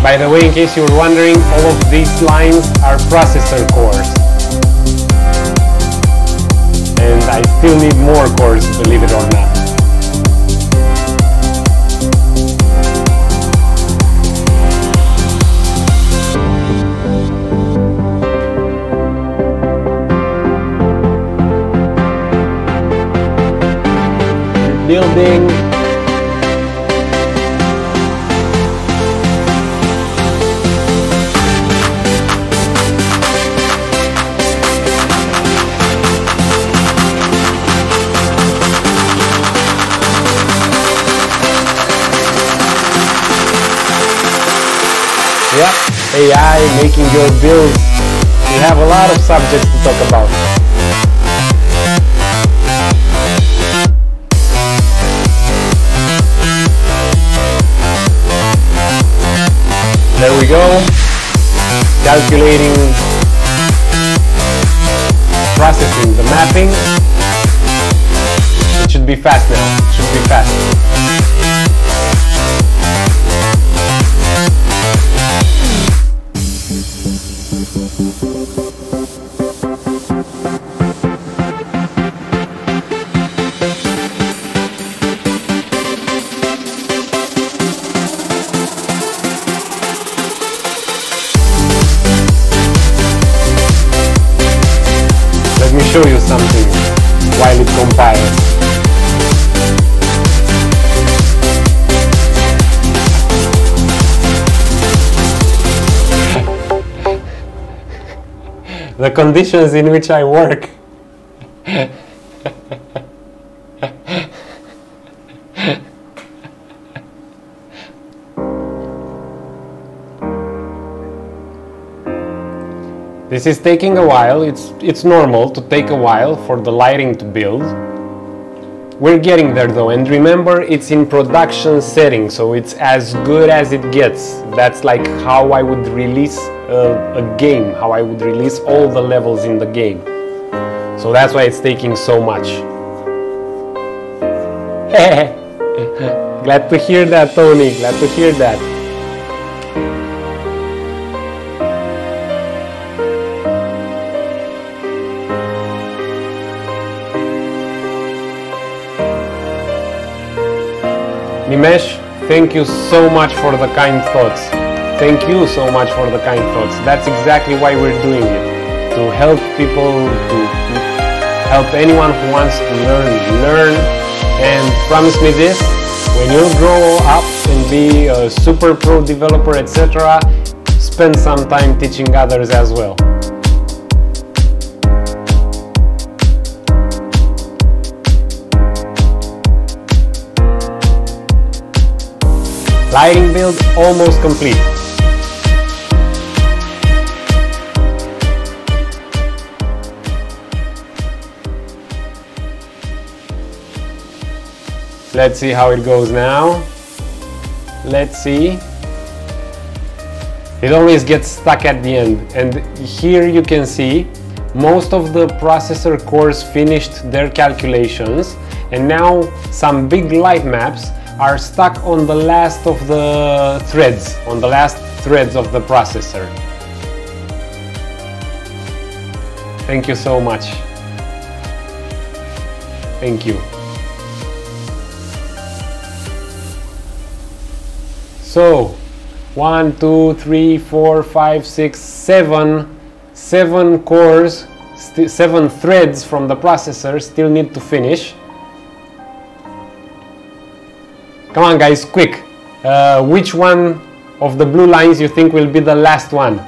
By the way, in case you were wondering, all of these lines are processor cores. And I still need more cores, believe it or not. Building. Yeah, AI making your builds. We have a lot of subjects to talk about. There we go, calculating, processing the mapping. It should be fast now, it should be fast. Let me show you something while it compiles. The conditions in which I work. This is taking a while. It's normal to take a while for the lighting to build. We're getting there though, and remember, it's in production setting, so it's as good as it gets. That's like how I would release a game, how I would release all the levels in the game. So that's why it's taking so much. Glad to hear that, Tony, glad to hear that. Nimesh, thank you so much for the kind thoughts. Thank you so much for the kind thoughts. That's exactly why we're doing it. To help people, to help anyone who wants to learn. And promise me this, when you grow up and be a super pro developer, etc., spend some time teaching others as well. Lighting build almost complete. Let's see how it goes now. Let's see. It always gets stuck at the end, and here you can see most of the processor cores finished their calculations, and now some big light maps are stuck on the last of the threads, on the last threads of the processor. Thank you so much. Thank you. So, 1, 2, 3, 4, 5, 6, 7 7 cores, 7 threads from the processor still need to finish. Come on guys, quick! Which one of the blue lines you think will be the last one?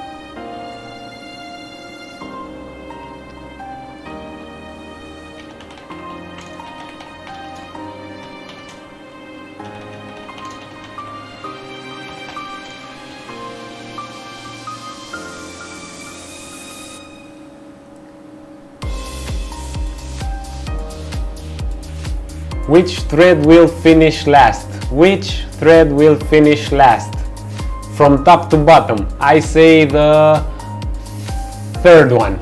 Which thread will finish last? Which thread will finish last? From top to bottom, I say the third one.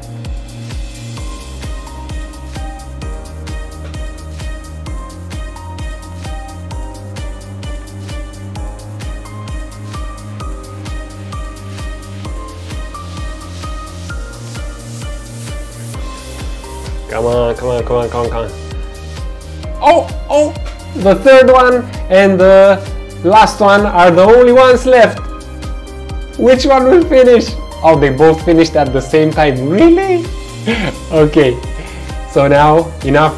Come on, come on, come on, come on, come on. Oh, the third one and the last one are the only ones left. Which one will finish? Oh, they both finished at the same time. Really? Okay, so now enough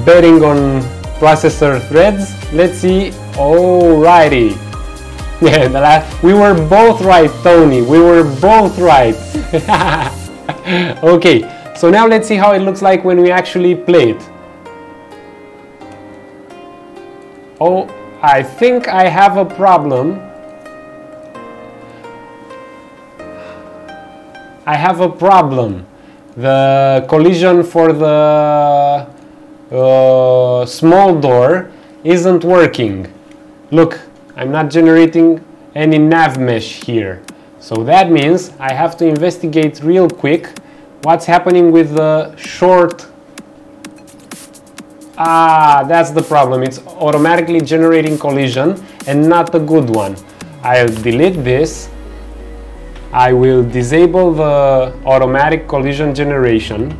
betting on processor threads. Let's see. Alrighty. Yeah, we were both right, Tony. We were both right. Okay, so now let's see how it looks like when we actually play it. Oh, I think I have a problem. I have a problem. The collision for the small door isn't working. Look, I'm not generating any nav mesh here. So that means I have to investigate real quick what's happening with the short. Ah, that's the problem. It's automatically generating collision and not a good one. I'll delete this. I will disable the automatic collision generation.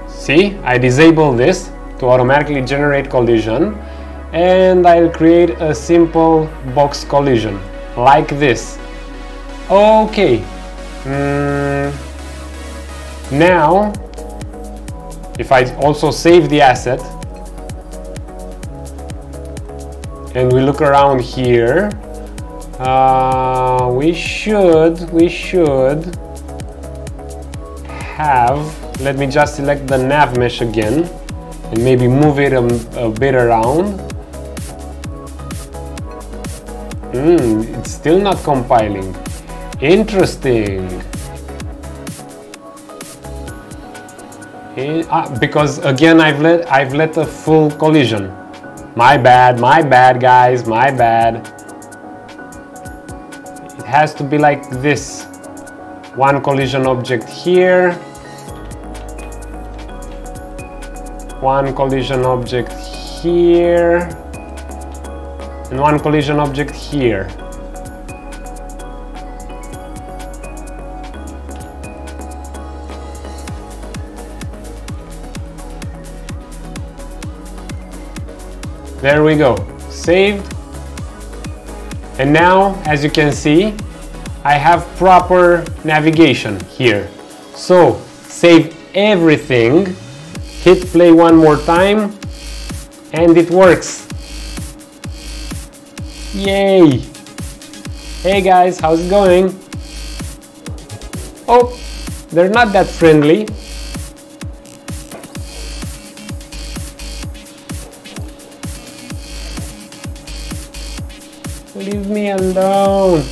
See, I disable this to automatically generate collision. And I'll create a simple box collision like this. Okay, now if I also save the asset and we look around here, we should have, let me just select the nav mesh again and maybe move it a bit around. It's still not compiling. Interesting. Because again I've let a full collision. My bad guys, my bad. It has to be like this. One collision object here. One collision object here. And one collision object here. There we go, saved. And now, as you can see, I have proper navigation here. So, save everything, hit play one more time, and it works. Yay! Hey guys, how's it going? Oh, they're not that friendly. Leave me alone.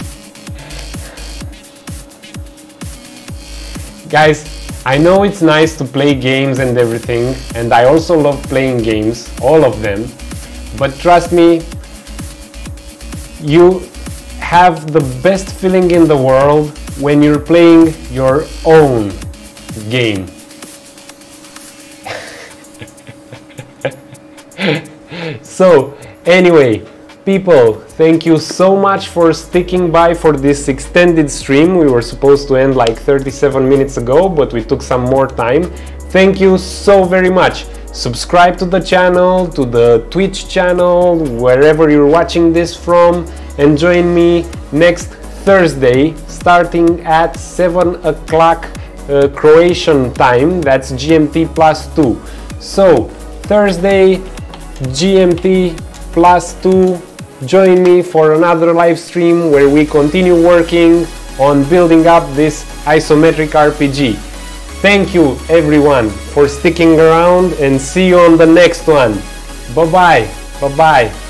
Guys, I know it's nice to play games and everything, and I also love playing games, all of them, but trust me, you have the best feeling in the world when you're playing your own game. So, anyway, people, thank you so much for sticking by for this extended stream. We were supposed to end like 37 minutes ago, but we took some more time. Thank you so very much. subscribe to the channel, to the Twitch channel, wherever you're watching this from, and join me next Thursday starting at 7 o'clock Croatian time, that's GMT +2. So Thursday GMT +2, join me for another live stream where we continue working on building up this isometric RPG. Thank you everyone for sticking around, and see you on the next one. Bye bye. Bye bye.